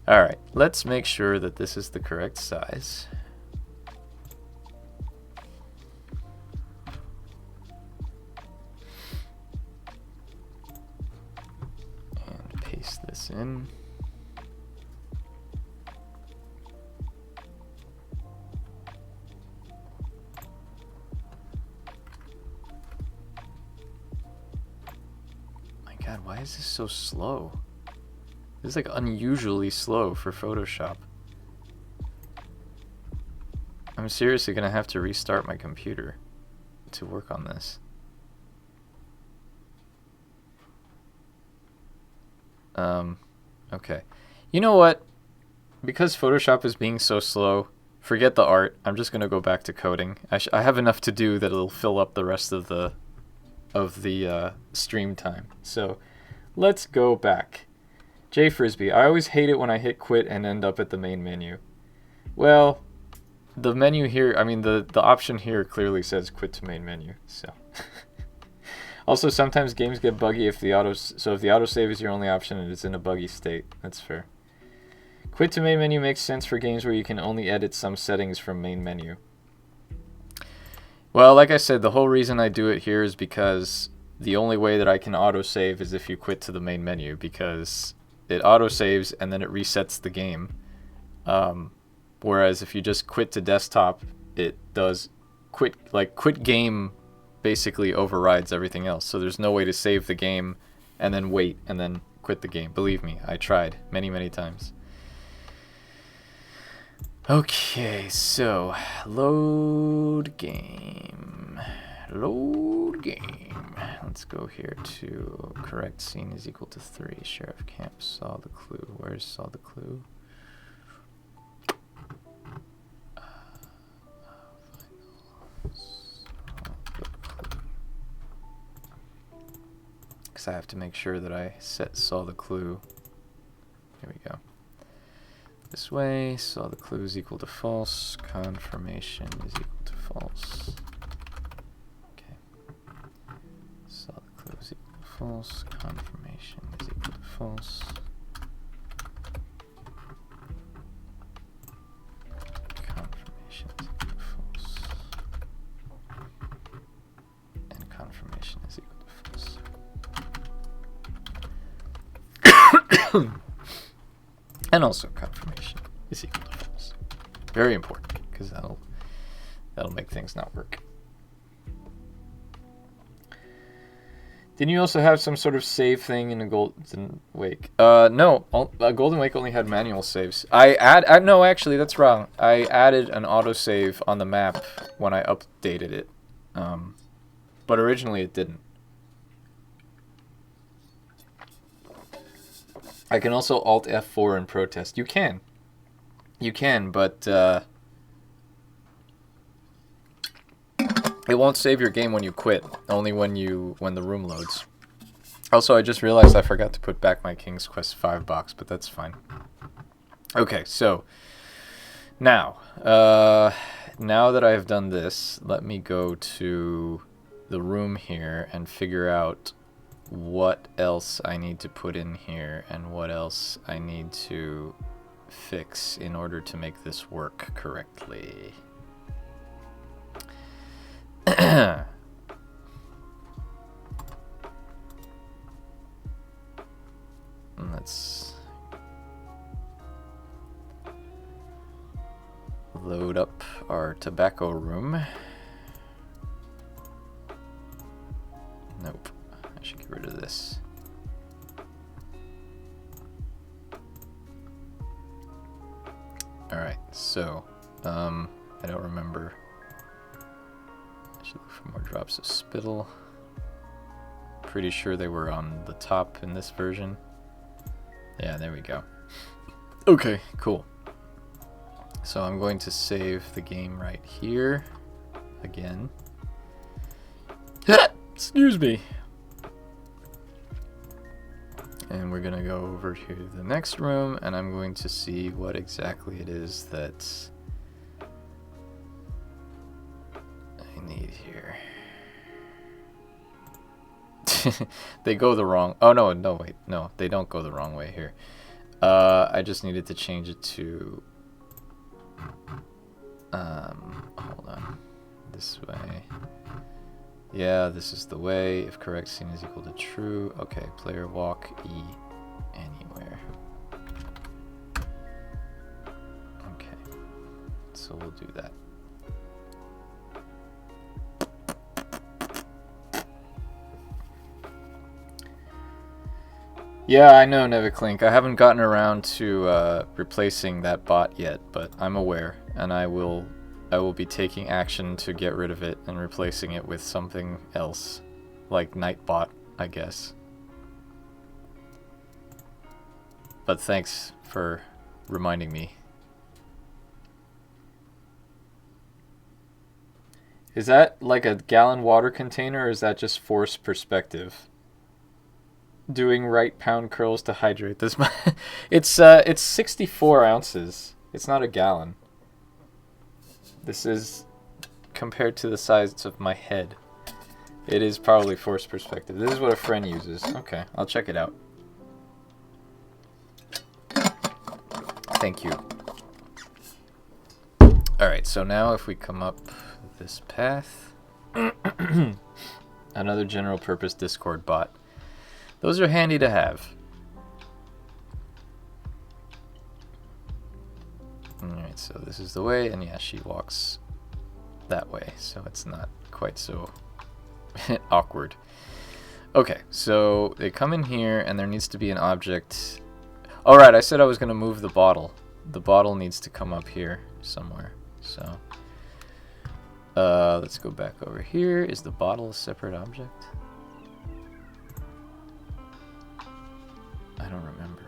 Alright, let's make sure that this is the correct size. And paste this in. My God, why is this so slow? This is like unusually slow for Photoshop. I'm seriously gonna have to restart my computer to work on this. Okay. You know what? Because Photoshop is being so slow, forget the art. I'm just gonna go back to coding. I have enough to do that it'll fill up the rest of the stream time. So let's go back. Jay Frisbee, I always hate it when I hit quit and end up at the main menu. Well, the menu here, I mean the option here clearly says quit to main menu. So also sometimes games get buggy if the autosave is your only option and it's in a buggy state. That's fair. Quit to main menu makes sense for games where you can only edit some settings from main menu. Well, like I said, the whole reason I do it here is because the only way that I can autosave is if you quit to the main menu, because it autosaves and then it resets the game. Whereas if you just quit to desktop, it does quit game basically overrides everything else. So there's no way to save the game and then wait and then quit the game. Believe me, I tried many, many times. Okay, so load game. Let's go here to correct scene is equal to 3. Sheriff Camp saw the clue. Where's saw the clue? Because I have to make sure that I saw the clue. Here we go. This way, saw the clue is equal to false, confirmation is equal to false. Okay. Saw the clue is equal to false, confirmation is equal to false. Confirmation is equal to false. And confirmation is equal to false. And also confirmation is equal to false. Very important, because that'll make things not work. Didn't you also have some sort of save thing in a Golden Wake? No, Golden Wake only had manual saves. No, actually, that's wrong. I added an autosave on the map when I updated it, but originally it didn't. I can also Alt F4 and protest. You can, but it won't save your game when you quit. Only when the room loads. Also, I just realized I forgot to put back my King's Quest V box, but that's fine. Okay, so now that I have done this, let me go to the room here and figure out what else I need to put in here and what else I need to fix in order to make this work correctly. Let's load up our tobacco room. Nope. I should get rid of this. Alright, so, I don't remember. I should look for more drops of spittle. Pretty sure they were on the top in this version. Yeah, there we go. Okay, cool. So I'm going to save the game right here. Again. Excuse me. And we're going to go over to the next room, and I'm going to see what exactly it is that I need here. They go the wrong... Oh, no, wait. No, they don't go the wrong way here. I just needed to change it to... hold on. This way. Yeah, this is the way. If correct scene is equal to true. Okay, player walk E anywhere. Okay, so we'll do that. Yeah, I know, Neviclink. I haven't gotten around to replacing that bot yet, but I'm aware, and I will be taking action to get rid of it and replacing it with something else, like Nightbot, I guess. But thanks for reminding me. Is that like a gallon water container, or is that just forced perspective? Doing right pound curls to hydrate this. It's 64 ounces. It's not a gallon. This is compared to the size of my head. It is probably forced perspective. This is what a friend uses. Okay, I'll check it out. Thank you. Alright, so now if we come up this path, another general purpose Discord bot. Those are handy to have. Alright, so this is the way, and yeah, she walks that way, so it's not quite so awkward. Okay, so they come in here, and there needs to be an object. Alright, I said I was going to move the bottle. The bottle needs to come up here somewhere, so let's go back over here. Is the bottle a separate object? I don't remember.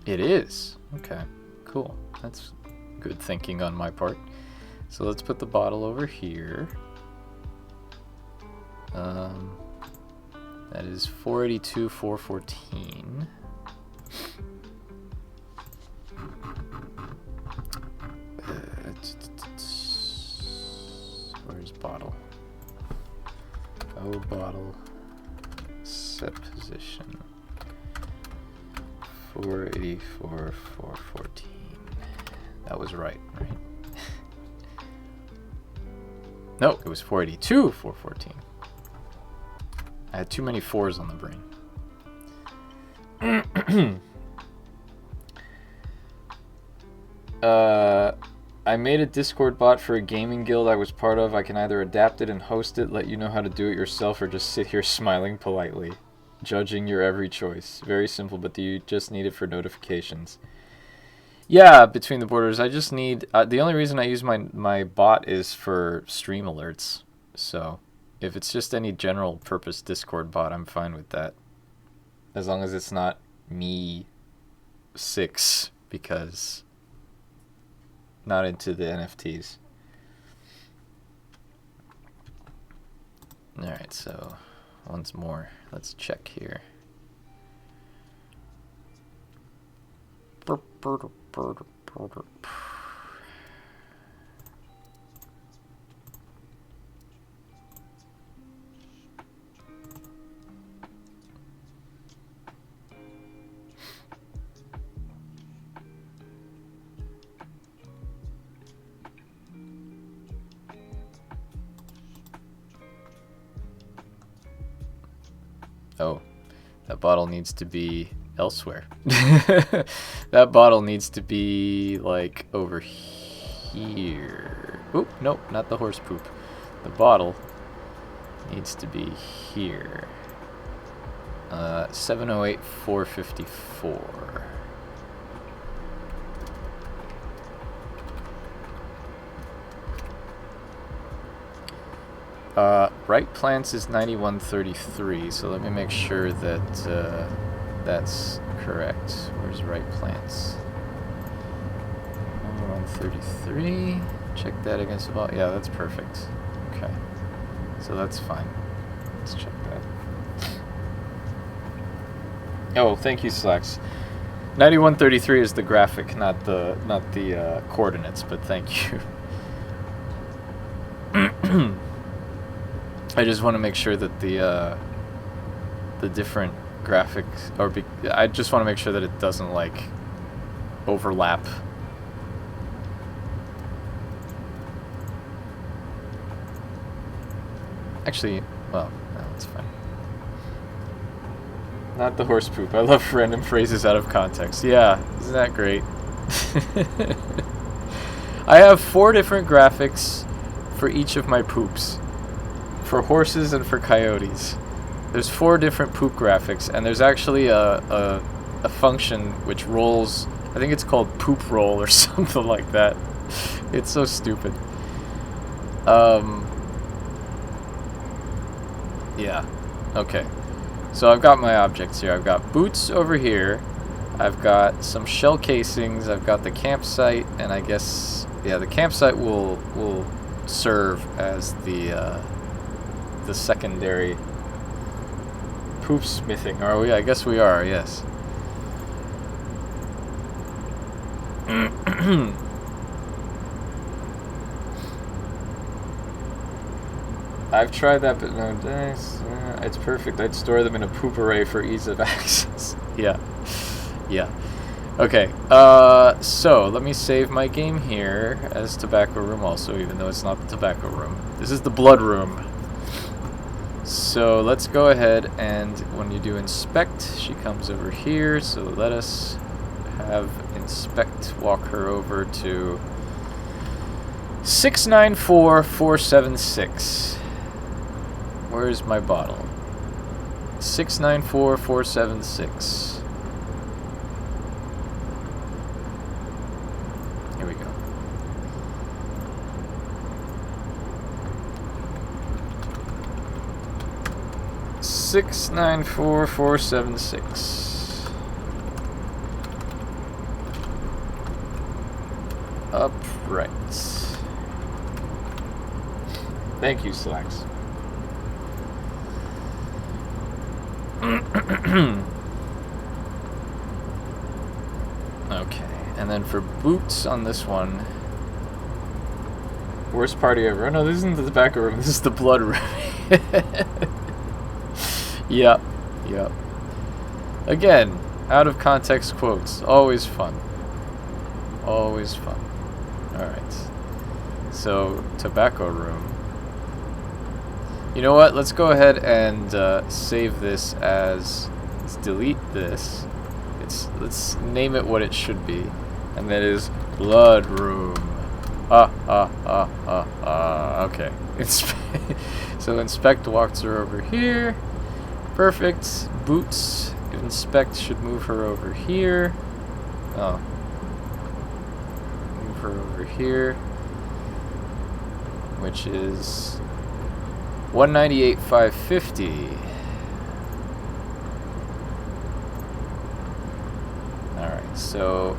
It is. Okay, cool. That's good thinking on my part. So let's put the bottle over here. That is 482, 414. Where's bottle? Oh, bottle. Set position. 484, 414. That was right? No, it was 482, 414. I had too many 4s on the brain. I made a Discord bot for a gaming guild I was part of. I can either adapt it and host it, let you know how to do it yourself, or just sit here smiling politely, judging your every choice. Very simple, but do you just need it for notifications? Yeah, between the borders, I just need... the only reason I use my bot is for stream alerts. So, if it's just any general purpose Discord bot, I'm fine with that. As long as it's not me 6, because... not into the NFTs. Alright, so once more, let's check here. Oh, that bottle needs to be elsewhere. That bottle needs to be, like, over here. Oop, nope, not the horse poop. The bottle needs to be here. 708, 454. Right plants is 9133, so let me make sure that that's correct. Where's right plants? 9133. Check that against the bottle. Yeah, that's perfect. Okay, so that's fine. Let's check that. Oh, thank you, Slacks. 9133 is the graphic, not the coordinates, but thank you. I just want to make sure that the different graphics, I just want to make sure that it doesn't like overlap. Actually, well, no, it's fine. Not the horse poop. I love random phrases out of context. Yeah, isn't that great? I have 4 different graphics for each of my poops. For horses and for coyotes. There's 4 different poop graphics, and there's actually a function which rolls, I think it's called poop roll or something like that. It's so stupid. Yeah. Okay. So I've got my objects here. I've got boots over here. I've got some shell casings. I've got the campsite, and I guess, yeah, the campsite will serve as the secondary poop smithing. Are we? I guess we are. Yes. I've tried that, but no dice. It's perfect. I'd store them in a poop array for ease of access. Yeah. Yeah. Okay. So let me save my game here as tobacco room also, even though it's not the tobacco room. This is the blood room. So let's go ahead, and when you do inspect, she comes over here. So let us have inspect walk her over to 694476. Where's my bottle? 694476. Here we go. Six nine four four seven six. Upright. Thank you, Slacks. Okay, and then for boots on this one. Worst party ever. Oh no, this isn't the tobacco room, this is the blood room. Yep, yep. Again, out of context quotes. Always fun. Always fun. Alright. So, tobacco room. You know what? Let's go ahead and save this as... Let's delete this. Let's name it what it should be. And that is blood room. Okay. So inspect walks her over here. Perfect. Boots. Inspect should move her over here. Oh. Move her over here. Which is 198,550. Alright, so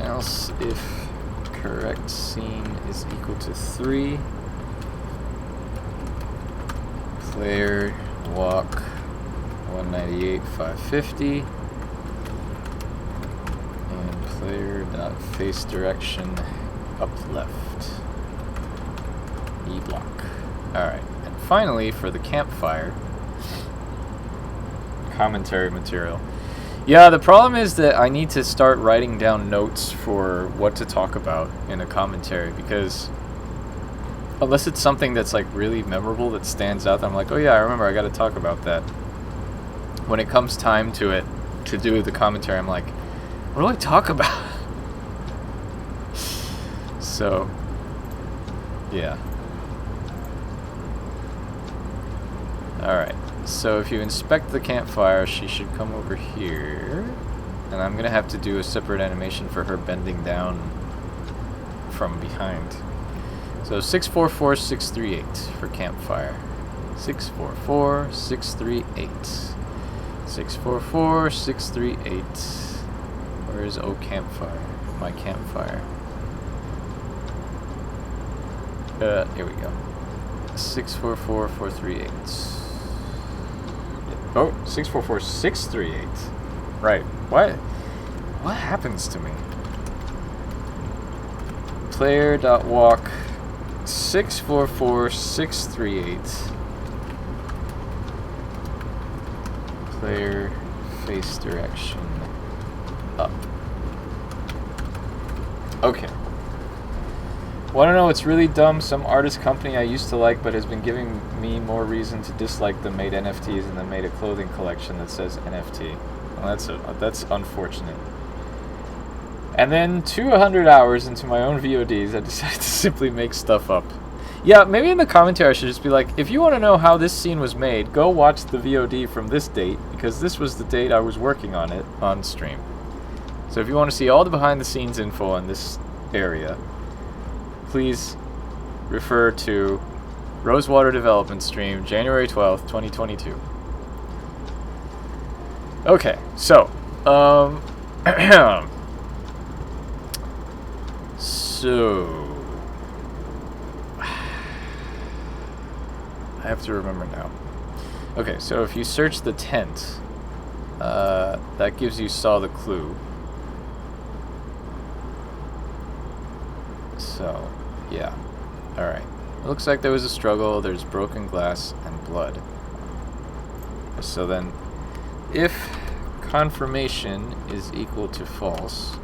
else if correct scene is equal to 3. Player walk 198,550 and player dot face direction up left E block. Alright, and finally for the campfire commentary material. Yeah, the problem is that I need to start writing down notes for what to talk about in a commentary, because unless it's something that's like really memorable that stands out, I'm like, oh yeah, I remember, I got to talk about that. When it comes time to it, to do the commentary, I'm like, what do I talk about? So, yeah. Alright, so if you inspect the campfire, she should come over here. And I'm going to have to do a separate animation for her bending down from behind. So 644638 for campfire. 644638. 644638. Where is campfire? My campfire. Here we go. 644438. Oh, 644638. Right. What happens to me? Player.walk 644638. Player face direction up. Okay. Want to know what's really dumb? Some artist company I used to like but has been giving me more reason to dislike them made NFTs and then made a clothing collection that says NFT. Well, that's unfortunate. And then 200 hours into my own VODs, I decided to simply make stuff up. Yeah, maybe in the commentary I should just be like, if you want to know how this scene was made, go watch the VOD from this date, because this was the date I was working on it on stream. So if you want to see all the behind the scenes info in this area, please refer to Rosewater Development stream, January 12th, 2022. Okay, so, so, I have to remember now. Okay, so if you search the tent, that gives you saw the clue. So, yeah. Alright. It looks like there was a struggle, there's broken glass and blood. So then, if confirmation is equal to false,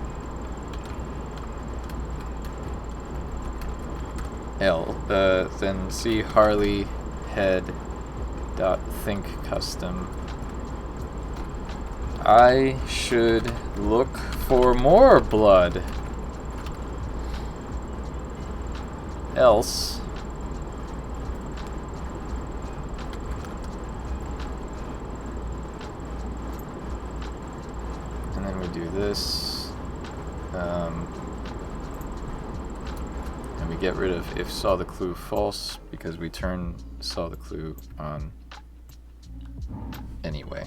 then see Harley head dot think custom. I should look for more blood. Else and then we do this, and we get rid of if saw the clue false because we turn saw the clue on anyway,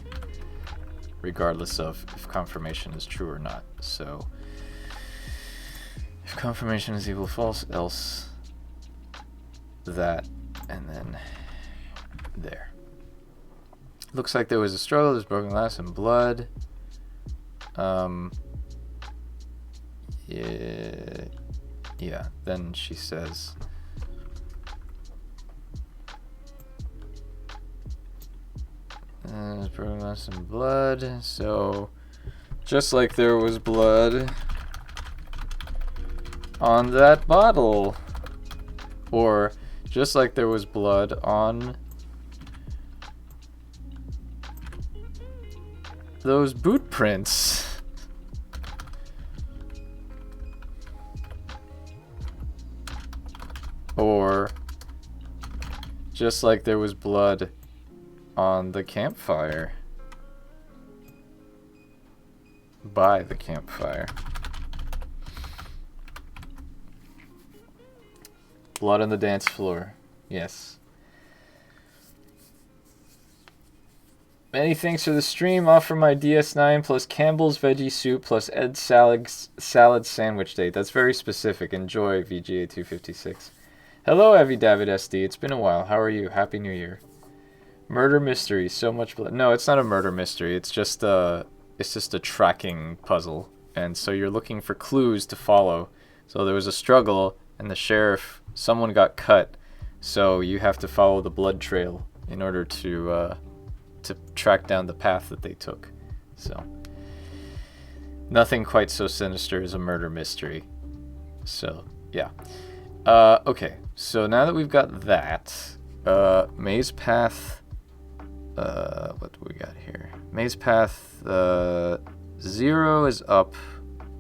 regardless of if confirmation is true or not. So if confirmation is equal false, else that, and then there. Looks like there was a struggle, there's broken glass and blood. Yeah, then she says, there's broken glass and blood, so just like there was blood on that bottle, or just like there was blood on those boot prints. Or just like there was blood on the campfire. By the campfire. Blood on the dance floor. Yes. Many thanks for the stream. Offer my DS9 plus Campbell's veggie soup plus Ed's salad sandwich date. That's very specific. Enjoy, VGA 256. Hello, Evie David SD. It's been a while. How are you? Happy New Year. Murder mystery. So much blood. No, it's not a murder mystery. It's just a tracking puzzle. And so you're looking for clues to follow. So there was a struggle, and the sheriff, someone got cut. So you have to follow the blood trail in order to track down the path that they took. So nothing quite so sinister as a murder mystery. So yeah. Okay, so now that we've got that, Maze Path, what do we got here? Maze Path, 0 is up,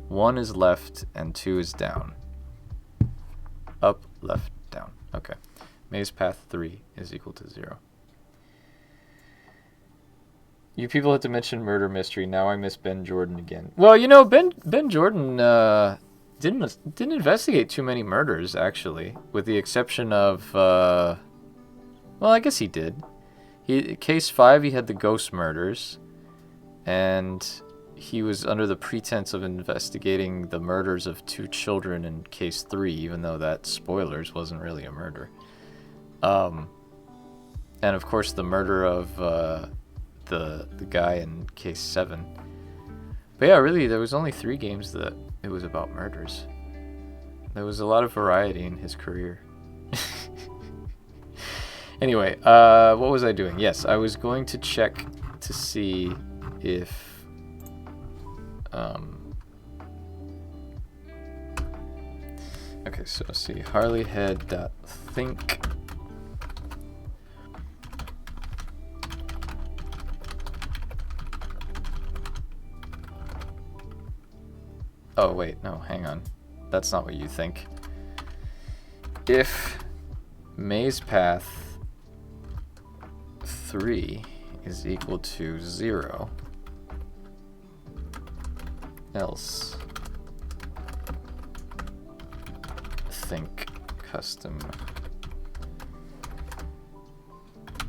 1 is left, and 2 is down. Up, left, down. Okay. Maze Path 3 is equal to 0. You people had to mention murder mystery. Now I miss Ben Jordan again. Well, you know, Ben Jordan, didn't investigate too many murders, actually, with the exception of, well, I guess he did. Case 5, he had the ghost murders, and he was under the pretense of investigating the murders of 2 children in Case 3, even though that, spoilers, wasn't really a murder. And of course the murder of the guy in Case 7. But yeah, really, there was only 3 games that it was about murders. There was a lot of variety in his career. Anyway, what was I doing? Yes, I was going to check to see if... Okay, so let's see. Harleyhead.think. Oh, wait, no, hang on. That's not what you think. If Maze Path 3 is equal to 0, else think custom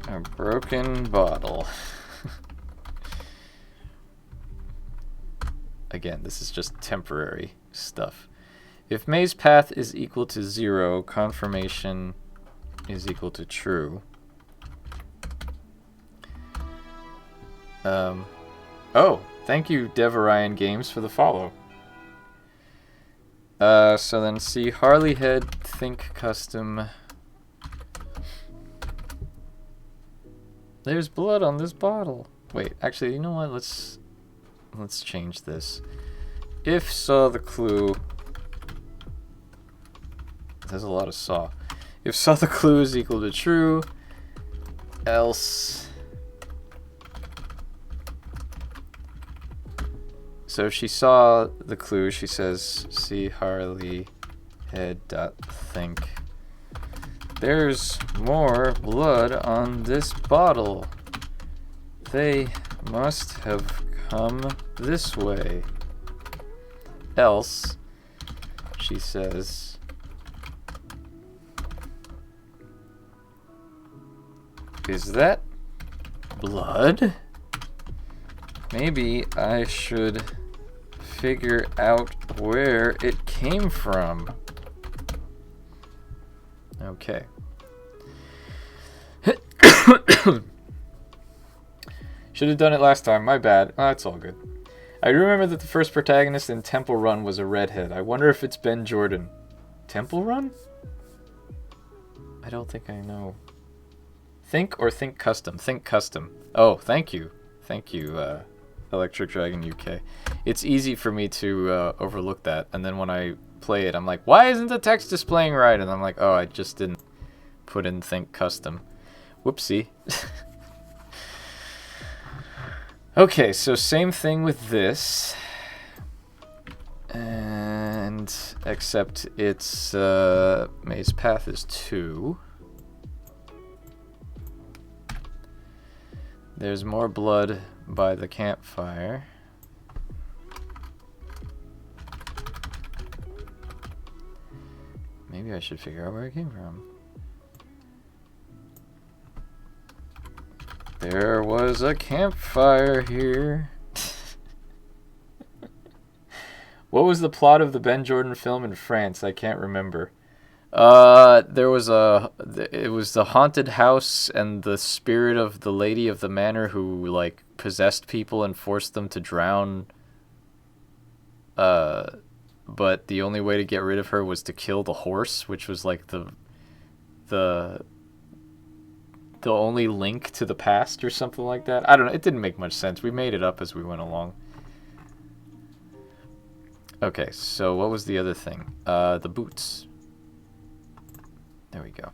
a broken bottle again, this is just temporary stuff. If maze path is equal to 0, confirmation is equal to true. Oh, thank you, Dev Orion Games, for the follow. So then see Harley Head, think custom. There's blood on this bottle. Wait, actually, you know what? Let's change this. If saw the clue. There's a lot of saw. If saw the clue is equal to true, else. So if she saw the clue, she says, see Harley head dot think. There's more blood on this bottle. They must have come this way. Else, she says, is that blood? Maybe I should figure out where it came from. Okay. Should have done it last time, my bad. Oh, it's all good. I remember that the first protagonist in Temple Run was a redhead. I wonder if it's Ben Jordan. Temple Run? I don't think I know. Think or think custom? Think custom. Oh, thank you. Thank you, Electric Dragon UK. It's easy for me to overlook that, and then when I play it, I'm like, why isn't the text displaying right? And I'm like, oh, I just didn't put in think custom. Whoopsie. Okay, so same thing with this, and except its maze path is 2. There's more blood by the campfire. Maybe I should figure out where it came from. There was a campfire here. What was the plot of the Ben Jordan film in France? I can't remember. It was the haunted house and the spirit of the lady of the manor who like possessed people and forced them to drown. But the only way to get rid of her was to kill the horse, which was like the only link to the past or something like that. I don't know. It didn't make much sense. We made it up as we went along. Okay, so what was the other thing? The boots. There we go.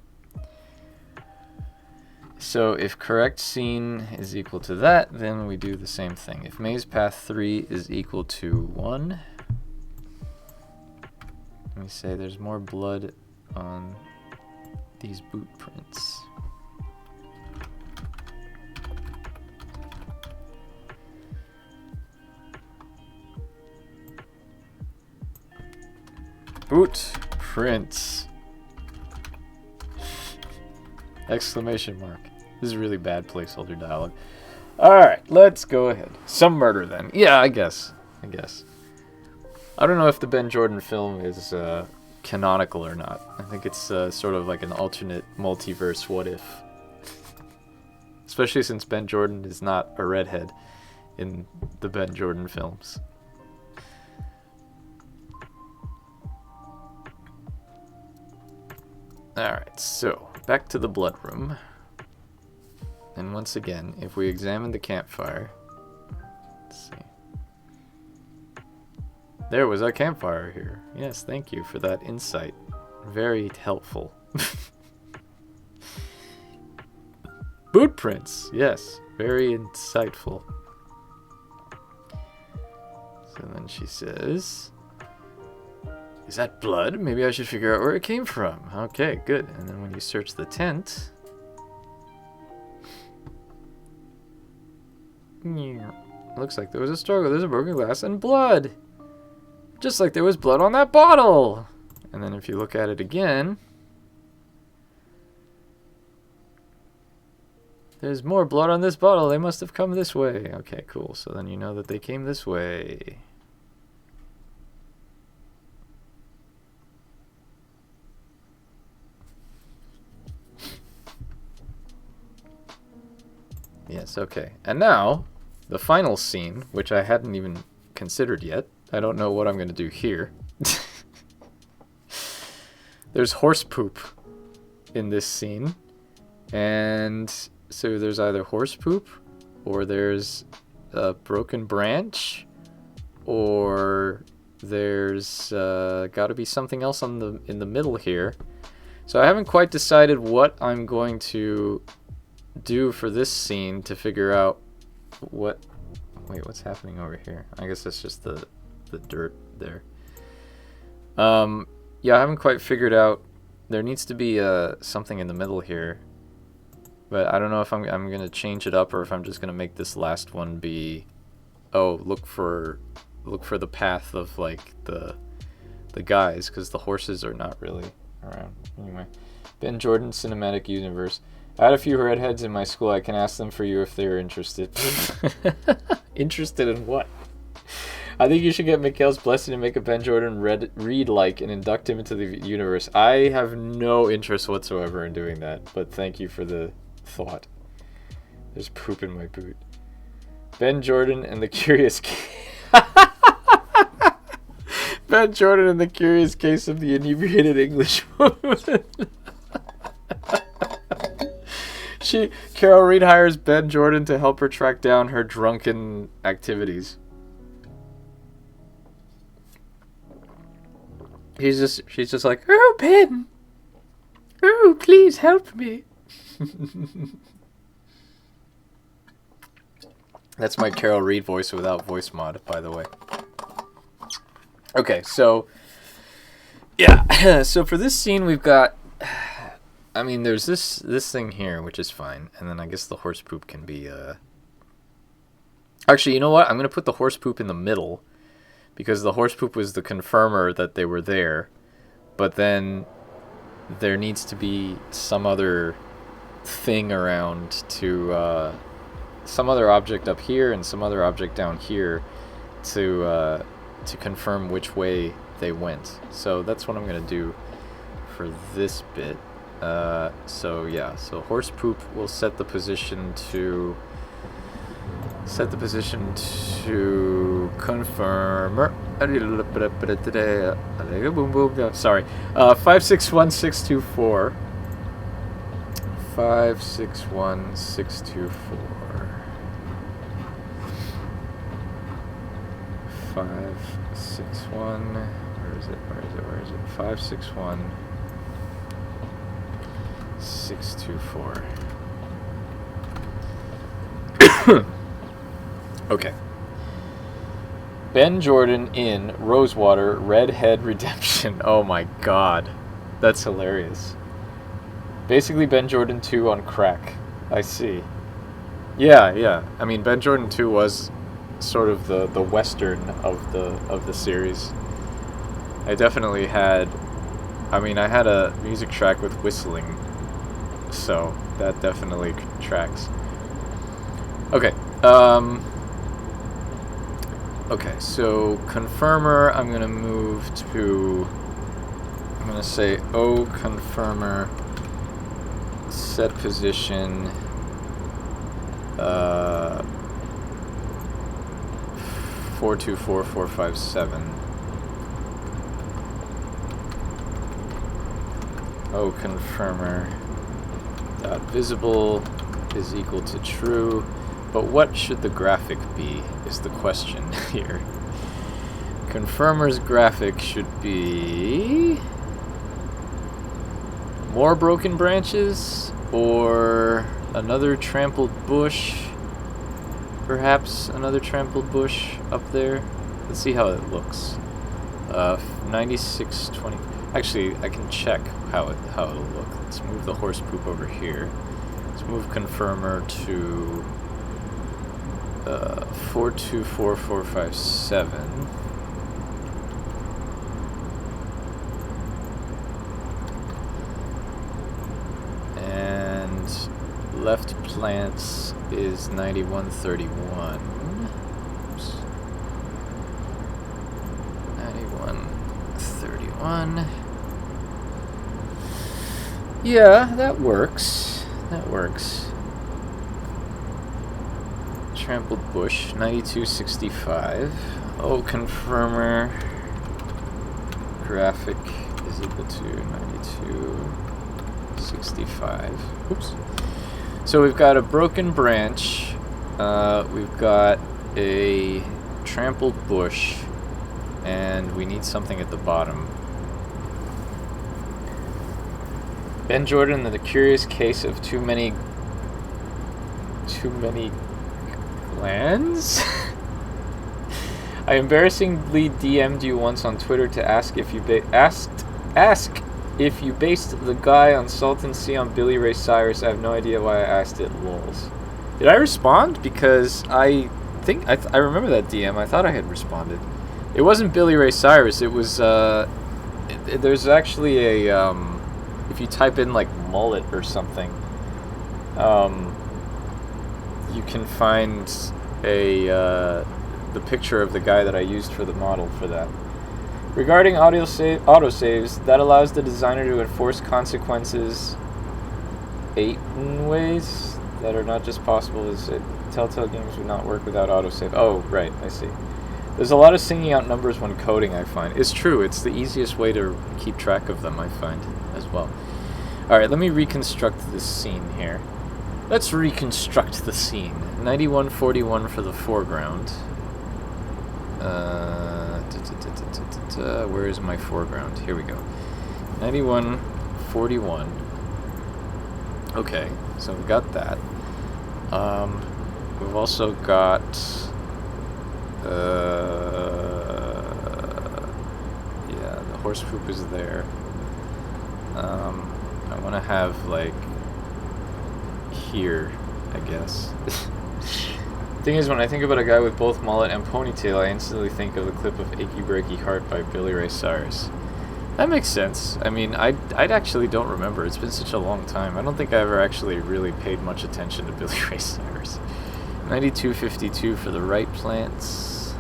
So if correct scene is equal to that, then we do the same thing. If maze path 3 is equal to 1, let me say there's more blood on these boot prints. Boot prints. Exclamation mark. This is really bad placeholder dialogue. Alright, let's go ahead. Some murder then. Yeah, I guess. I don't know if the Ben Jordan film is canonical or not. I think it's sort of like an alternate multiverse what if. Especially since Ben Jordan is not a redhead in the Ben Jordan films. Alright, so back to the blood room. And once again, if we examine the campfire, let's see. There was a campfire here. Yes, thank you for that insight. Very helpful. Boot prints, yes, very insightful. So then she says, is that blood? Maybe I should figure out where it came from. Okay, good. And then when you search the tent, looks like there was a struggle. There's a broken glass and blood. Just like there was blood on that bottle. And then if you look at it again, there's more blood on this bottle. They must have come this way. Okay, cool. So then you know that they came this way. Yes, okay. And now, the final scene, which I hadn't even considered yet. I don't know what I'm going to do here. There's horse poop in this scene. And so there's either horse poop, or there's a broken branch, or there's got to be something else in the middle here. So I haven't quite decided what I'm going to do for this scene to figure out what... Wait, what's happening over here? I guess that's just the dirt there. Yeah, I haven't quite figured out. There needs to be something in the middle here. But I don't know if I'm going to change it up or if I'm just going to make this last one be... Oh, look for the path of, like, the guys, because the horses are not really around. Anyway, Ben Jordan Cinematic Universe. I had a few redheads in my school. I can ask them for you if they're interested. Interested in what? I think you should get Mikhail's blessing and make a Ben Jordan read-like and induct him into the universe. I have no interest whatsoever in doing that, but thank you for the thought. There's poop in my boot. Ben Jordan and the Curious... Ben Jordan and the Curious Case of the Inebriated English Woman. Carol Reed hires Ben Jordan to help her track down her drunken activities. She's just like, oh, Ben. Oh, please help me. That's my Carol Reed voice without voice mod, by the way. Okay, so yeah, so for this scene we've got, I mean, there's this thing here, which is fine, and then I guess the horse poop can be, actually, you know what? I'm going to put the horse poop in the middle, because the horse poop was the confirmer that they were there, but then there needs to be some other thing around to, some other object up here and some other object down here to confirm which way they went. So that's what I'm going to do for this bit. So yeah, so horse poop will set the position to confirm. Sorry, 561624. 561624. 561. Where is it? 561 624. Okay. Ben Jordan in Rosewater Redhead Redemption. Oh my god. That's hilarious. Basically Ben Jordan 2 on crack. I see. Yeah. I mean, Ben Jordan 2 was sort of the western of the series. I definitely had, I mean, I had a music track with whistling, so that definitely tracks. Okay, okay, so confirmer, I'm gonna move to, I'm gonna say, oh, confirmer, set position, 424457. Oh, confirmer dot visible is equal to true, but what should the graphic be is the question here. Confirmer's graphic should be more broken branches or another trampled bush. Perhaps another trampled bush up there. Let's see how it looks. 9620. Actually, I can check how it'll look. Let's move the horse poop over here. Let's move confirmer to 424457. And left plants is 9131. Oops. 9131. Yeah, that works. That works. trampled bush, 9265. Oh, confirmer. Graphic is equal to 9265. Oops. So we've got a broken branch. We've got a trampled bush. And we need something at the bottom. Ben Jordan, The Curious Case of Too Many Glands? I embarrassingly DM'd you once on Twitter to ask if you ask if you based the guy on Salton Sea on Billy Ray Cyrus. I have no idea why I asked it. Lols. Did I respond? Because I think I remember that DM. I thought I had responded. It wasn't Billy Ray Cyrus. It was there's actually a if you type in like mullet or something, you can find the picture of the guy that I used for the model for that. Regarding autosaves, that allows the designer to enforce consequences 8 ways that are not just possible. Telltale games would not work without autosave. Oh, right, I see. There's a lot of singing out numbers when coding, I find. It's true, it's the easiest way to keep track of them, I find, as well. Alright, let me reconstruct this scene here. Let's reconstruct the scene. 9141 for the foreground. Where is my foreground? Here we go. 9141. Okay, so we've got that. We've also got yeah, the horse poop is there. I want to have like here, I guess. Thing is, when I think about a guy with both mullet and ponytail, I instantly think of the clip of Achy Breaky Heart by Billy Ray Cyrus. That makes sense. I mean, I actually don't remember. It's been such a long time. I don't think I ever actually really paid much attention to Billy Ray Cyrus. 9252 for the right plants.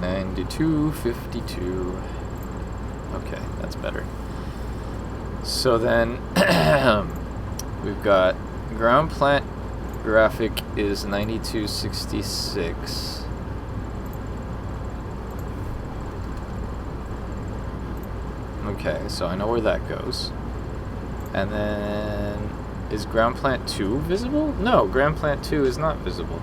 9252. Okay, that's better. So then we've got ground plant graphic is 9266. Okay, so I know where that goes. And then is ground plant 2 visible? No, ground plant 2 is not visible.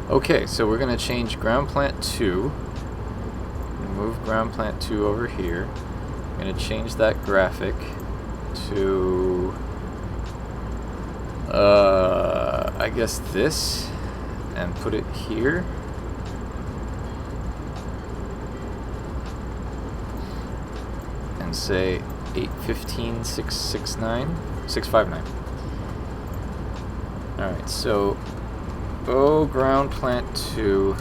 Okay, so we're going to change ground plant 2. Move ground plant 2 over here. I'm going to change that graphic to I guess this, and put it here. And say 815.669, 659. Alright, so ground plant 2,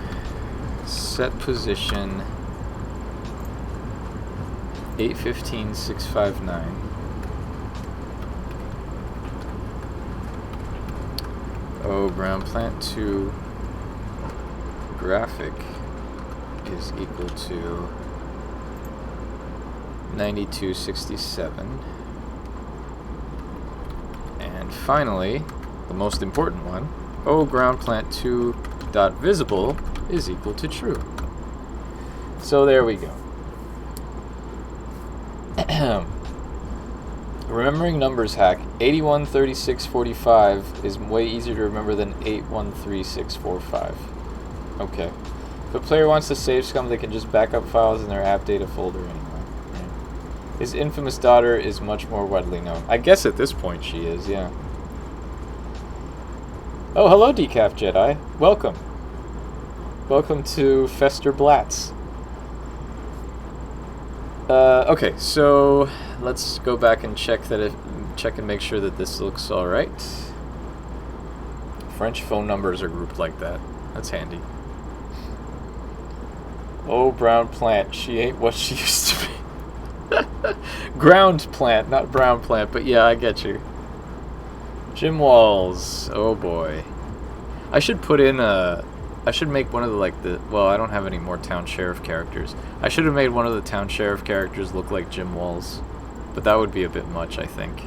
set position 815.659. Ground plant 2 graphic is equal to 9267. And finally, the most important one, ground plant 2 dot visible is equal to true. So there we go. Remembering numbers hack. 813645 is way easier to remember than 813645. Okay. If a player wants to save scum, they can just back up files in their app data folder anyway. Right. His infamous daughter is much more widely known. I guess at this point she is, yeah. Oh, hello, Decaf Jedi. Welcome. Welcome to Fester Blatz. Okay, so let's go back and check and make sure that this looks alright. French phone numbers are grouped like that. That's handy. Oh, brown plant. She ain't what she used to be. Ground plant, not brown plant, but yeah, I get you. Jim Walls. Oh boy. I should put in I should make one of the, well, I don't have any more town sheriff characters. I should have made one of the town sheriff characters look like Jim Walls. But that would be a bit much, I think.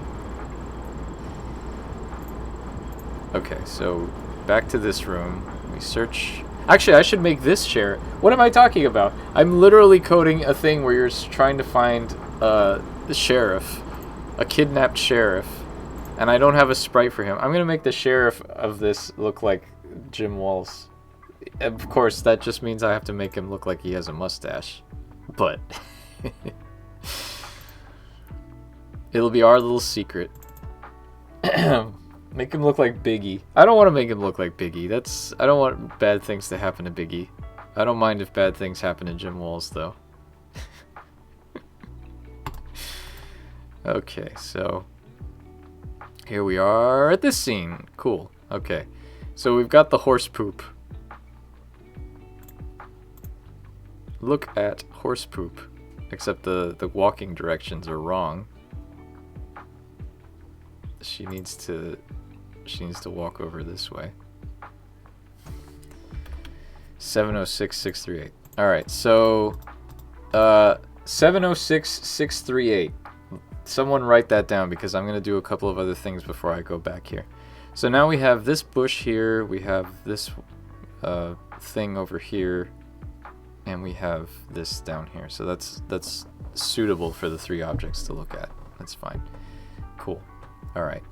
Okay, so back to this room. We search. Actually, I should make this sheriff. What am I talking about? I'm literally coding a thing where you're trying to find the sheriff, a kidnapped sheriff, and I don't have a sprite for him. I'm gonna make the sheriff of this look like Jim Walls. Of course, that just means I have to make him look like he has a mustache, but it'll be our little secret. Make him look like Biggie. I don't want to make him look like Biggie. I don't want bad things to happen to Biggie. I don't mind if bad things happen to Jim Walls, though. Okay, so here we are at this scene. Cool. Okay, so we've got the horse poop. Look at horse poop. Except the walking directions are wrong. She needs to walk over this way. 706-638. Alright, so 706-638. Someone write that down because I'm going to do a couple of other things before I go back here. So now we have this bush here, we have this thing over here, and we have this down here. So that's suitable for the three objects to look at. That's fine. Cool. Alright.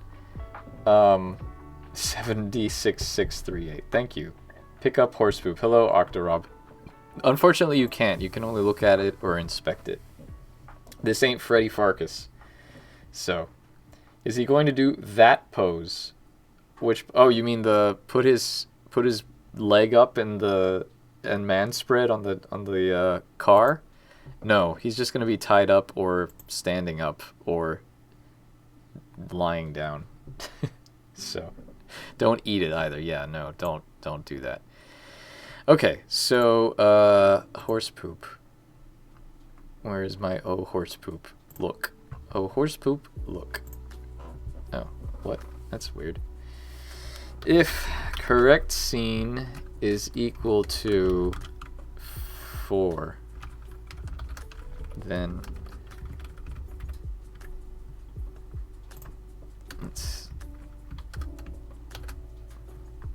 7D6638. Thank you. Pick up horse poop. Hello, Octorob. Unfortunately, you can't. You can only look at it or inspect it. This ain't Freddy Farkas. So, is he going to do that pose? Which? Oh, you mean the put his leg up and man spread on the car? No, he's just going to be tied up or standing up or lying down. So, don't eat it either. Yeah, no, don't do that. Okay, so horse poop. Where is my horse poop? Look. Horse poop, look. Oh, what? That's weird. If correct scene is equal to 4, then let's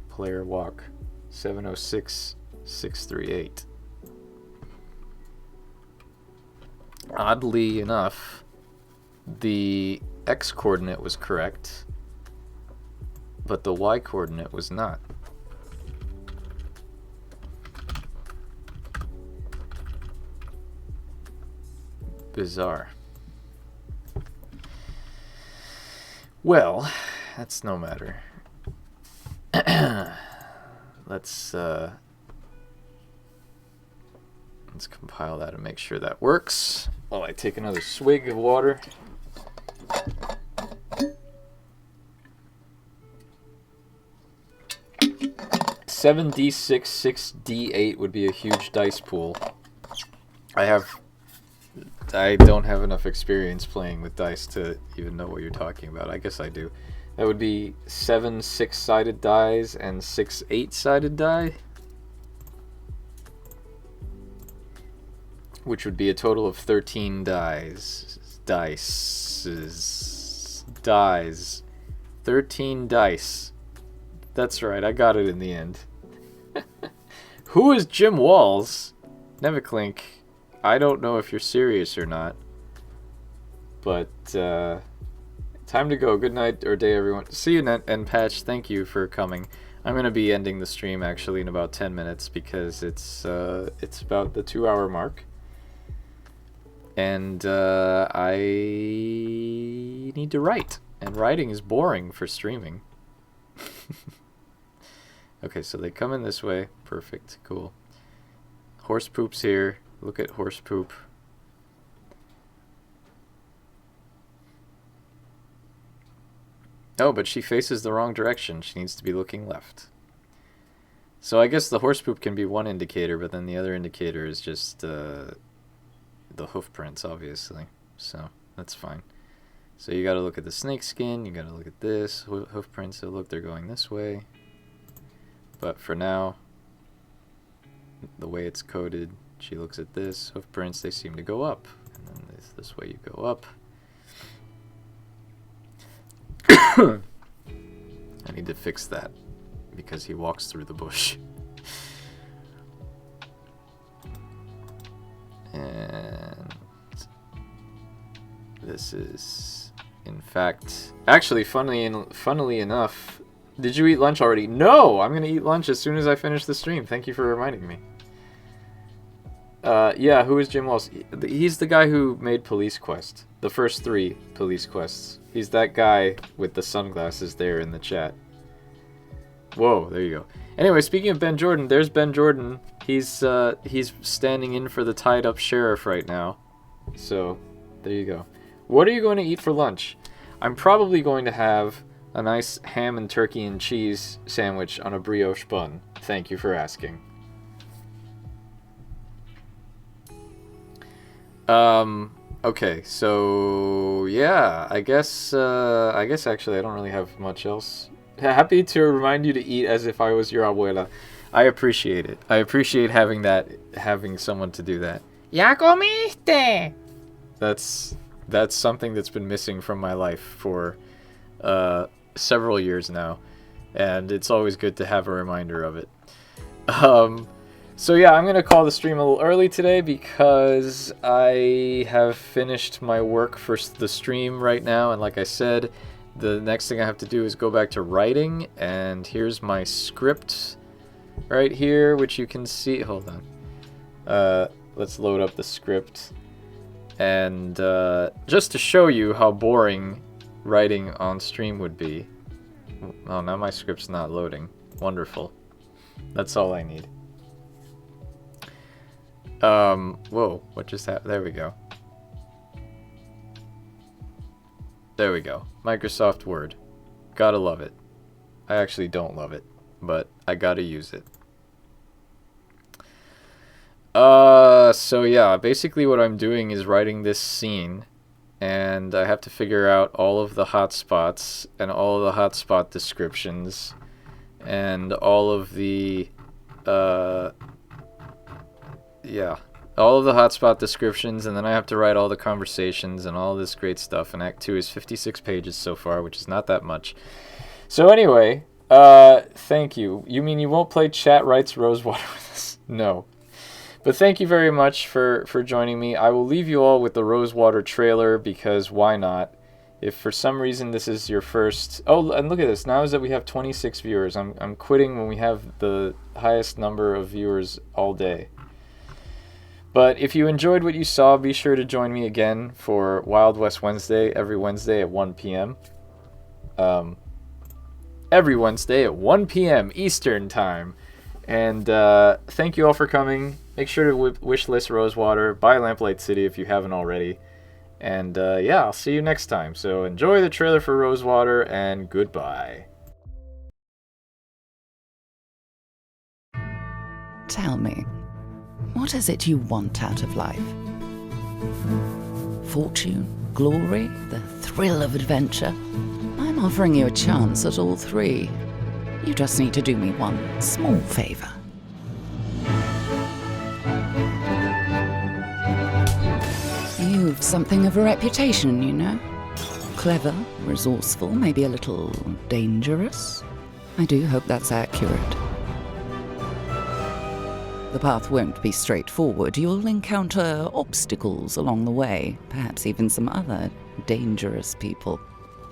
player walk 706-638. Oddly enough, the X coordinate was correct, but the Y coordinate was not. Bizarre. Well, that's no matter. Let's compile that and make sure that works while I take another swig of water. Seven D6, 6D8 would be a huge dice pool. I don't have enough experience playing with dice to even know what you're talking about. I guess I do. That would be 7 6-sided dice and 6 8-sided die, which would be a total of 13 dice. 13 dice. That's right, I got it in the end. Who is Jim Walls? Neviclink, I don't know if you're serious or not, but time to go. Good night or day, everyone. See you, Net and Patch. Thank you for coming. I'm going to be ending the stream actually in about 10 minutes because it's about the 2-hour mark. And I need to write. And writing is boring for streaming. Okay, so they come in this way. Perfect. Cool. Horse poop's here. Look at horse poop. Oh, but she faces the wrong direction. She needs to be looking left. So I guess the horse poop can be one indicator, but then the other indicator is just the hoof prints, obviously. So that's fine. So you gotta look at the snake skin, you gotta look at this, hoof prints, so look, they're going this way. But for now, the way it's coded, she looks at this, hoof prints, they seem to go up. And then this way you go up. And I need to fix that because he walks through the bush. And this is, in fact, actually, funnily enough, did you eat lunch already? No, I'm gonna eat lunch as soon as I finish the stream. Thank you for reminding me. Yeah, who is Jim Walls? He's the guy who made Police Quest. The first 3 Police Quests. He's that guy with the sunglasses there in the chat. Whoa, there you go. Anyway, speaking of Ben Jordan, there's Ben Jordan. He's standing in for the tied-up sheriff right now. So, there you go. What are you going to eat for lunch? I'm probably going to have a nice ham and turkey and cheese sandwich on a brioche bun. Thank you for asking. Okay, so yeah, I guess actually I don't really have much else. Happy to remind you to eat as if I was your abuela. I appreciate it. I appreciate having someone to do that. ¿Ya comiste? That's something that's been missing from my life for several years now, and it's always good to have a reminder of it. So yeah, I'm going to call the stream a little early today because I have finished my work for the stream right now, and like I said, the next thing I have to do is go back to writing, and here's my script right here, which you can see. Hold on. Let's load up the script. And just to show you how boring writing on stream would be. Oh, now my script's not loading. Wonderful. That's all I need. Whoa, what just happened? There we go. There we go. Microsoft Word. Gotta love it. I actually don't love it, but I gotta use it. So yeah, basically what I'm doing is writing this scene, and I have to figure out all of the hotspots and all of the hotspot descriptions and all of the all of the hotspot descriptions, and then I have to write all the conversations and all this great stuff. And Act 2 is 56 pages so far, which is not that much. So anyway, thank you. You mean you won't play Chat Writes Rosewater with us? No. But thank you very much for joining me. I will leave you all with the Rosewater trailer, because why not? If for some reason this is your first... Oh, and look at this. Now is that we have 26 viewers. I'm quitting when we have the highest number of viewers all day. But if you enjoyed what you saw, be sure to join me again for Wild West Wednesday, every Wednesday at 1 p.m. Every Wednesday at 1 p.m. Eastern Time. And thank you all for coming. Make sure to wishlist Rosewater, buy Lamplight City if you haven't already. And yeah, I'll see you next time. So enjoy the trailer for Rosewater, and goodbye. Tell me, what is it you want out of life? Fortune, glory, the thrill of adventure? I'm offering you a chance at all 3. You just need to do me one small favor. You've something of a reputation, you know. Clever, resourceful, maybe a little dangerous. I do hope that's accurate. The path won't be straightforward. You'll encounter obstacles along the way, perhaps even some other dangerous people.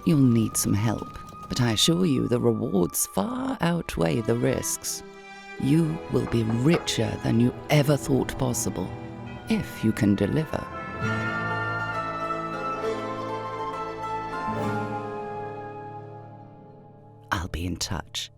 You'll need some help, but I assure you the rewards far outweigh the risks. You will be richer than you ever thought possible, if you can deliver. I'll be in touch.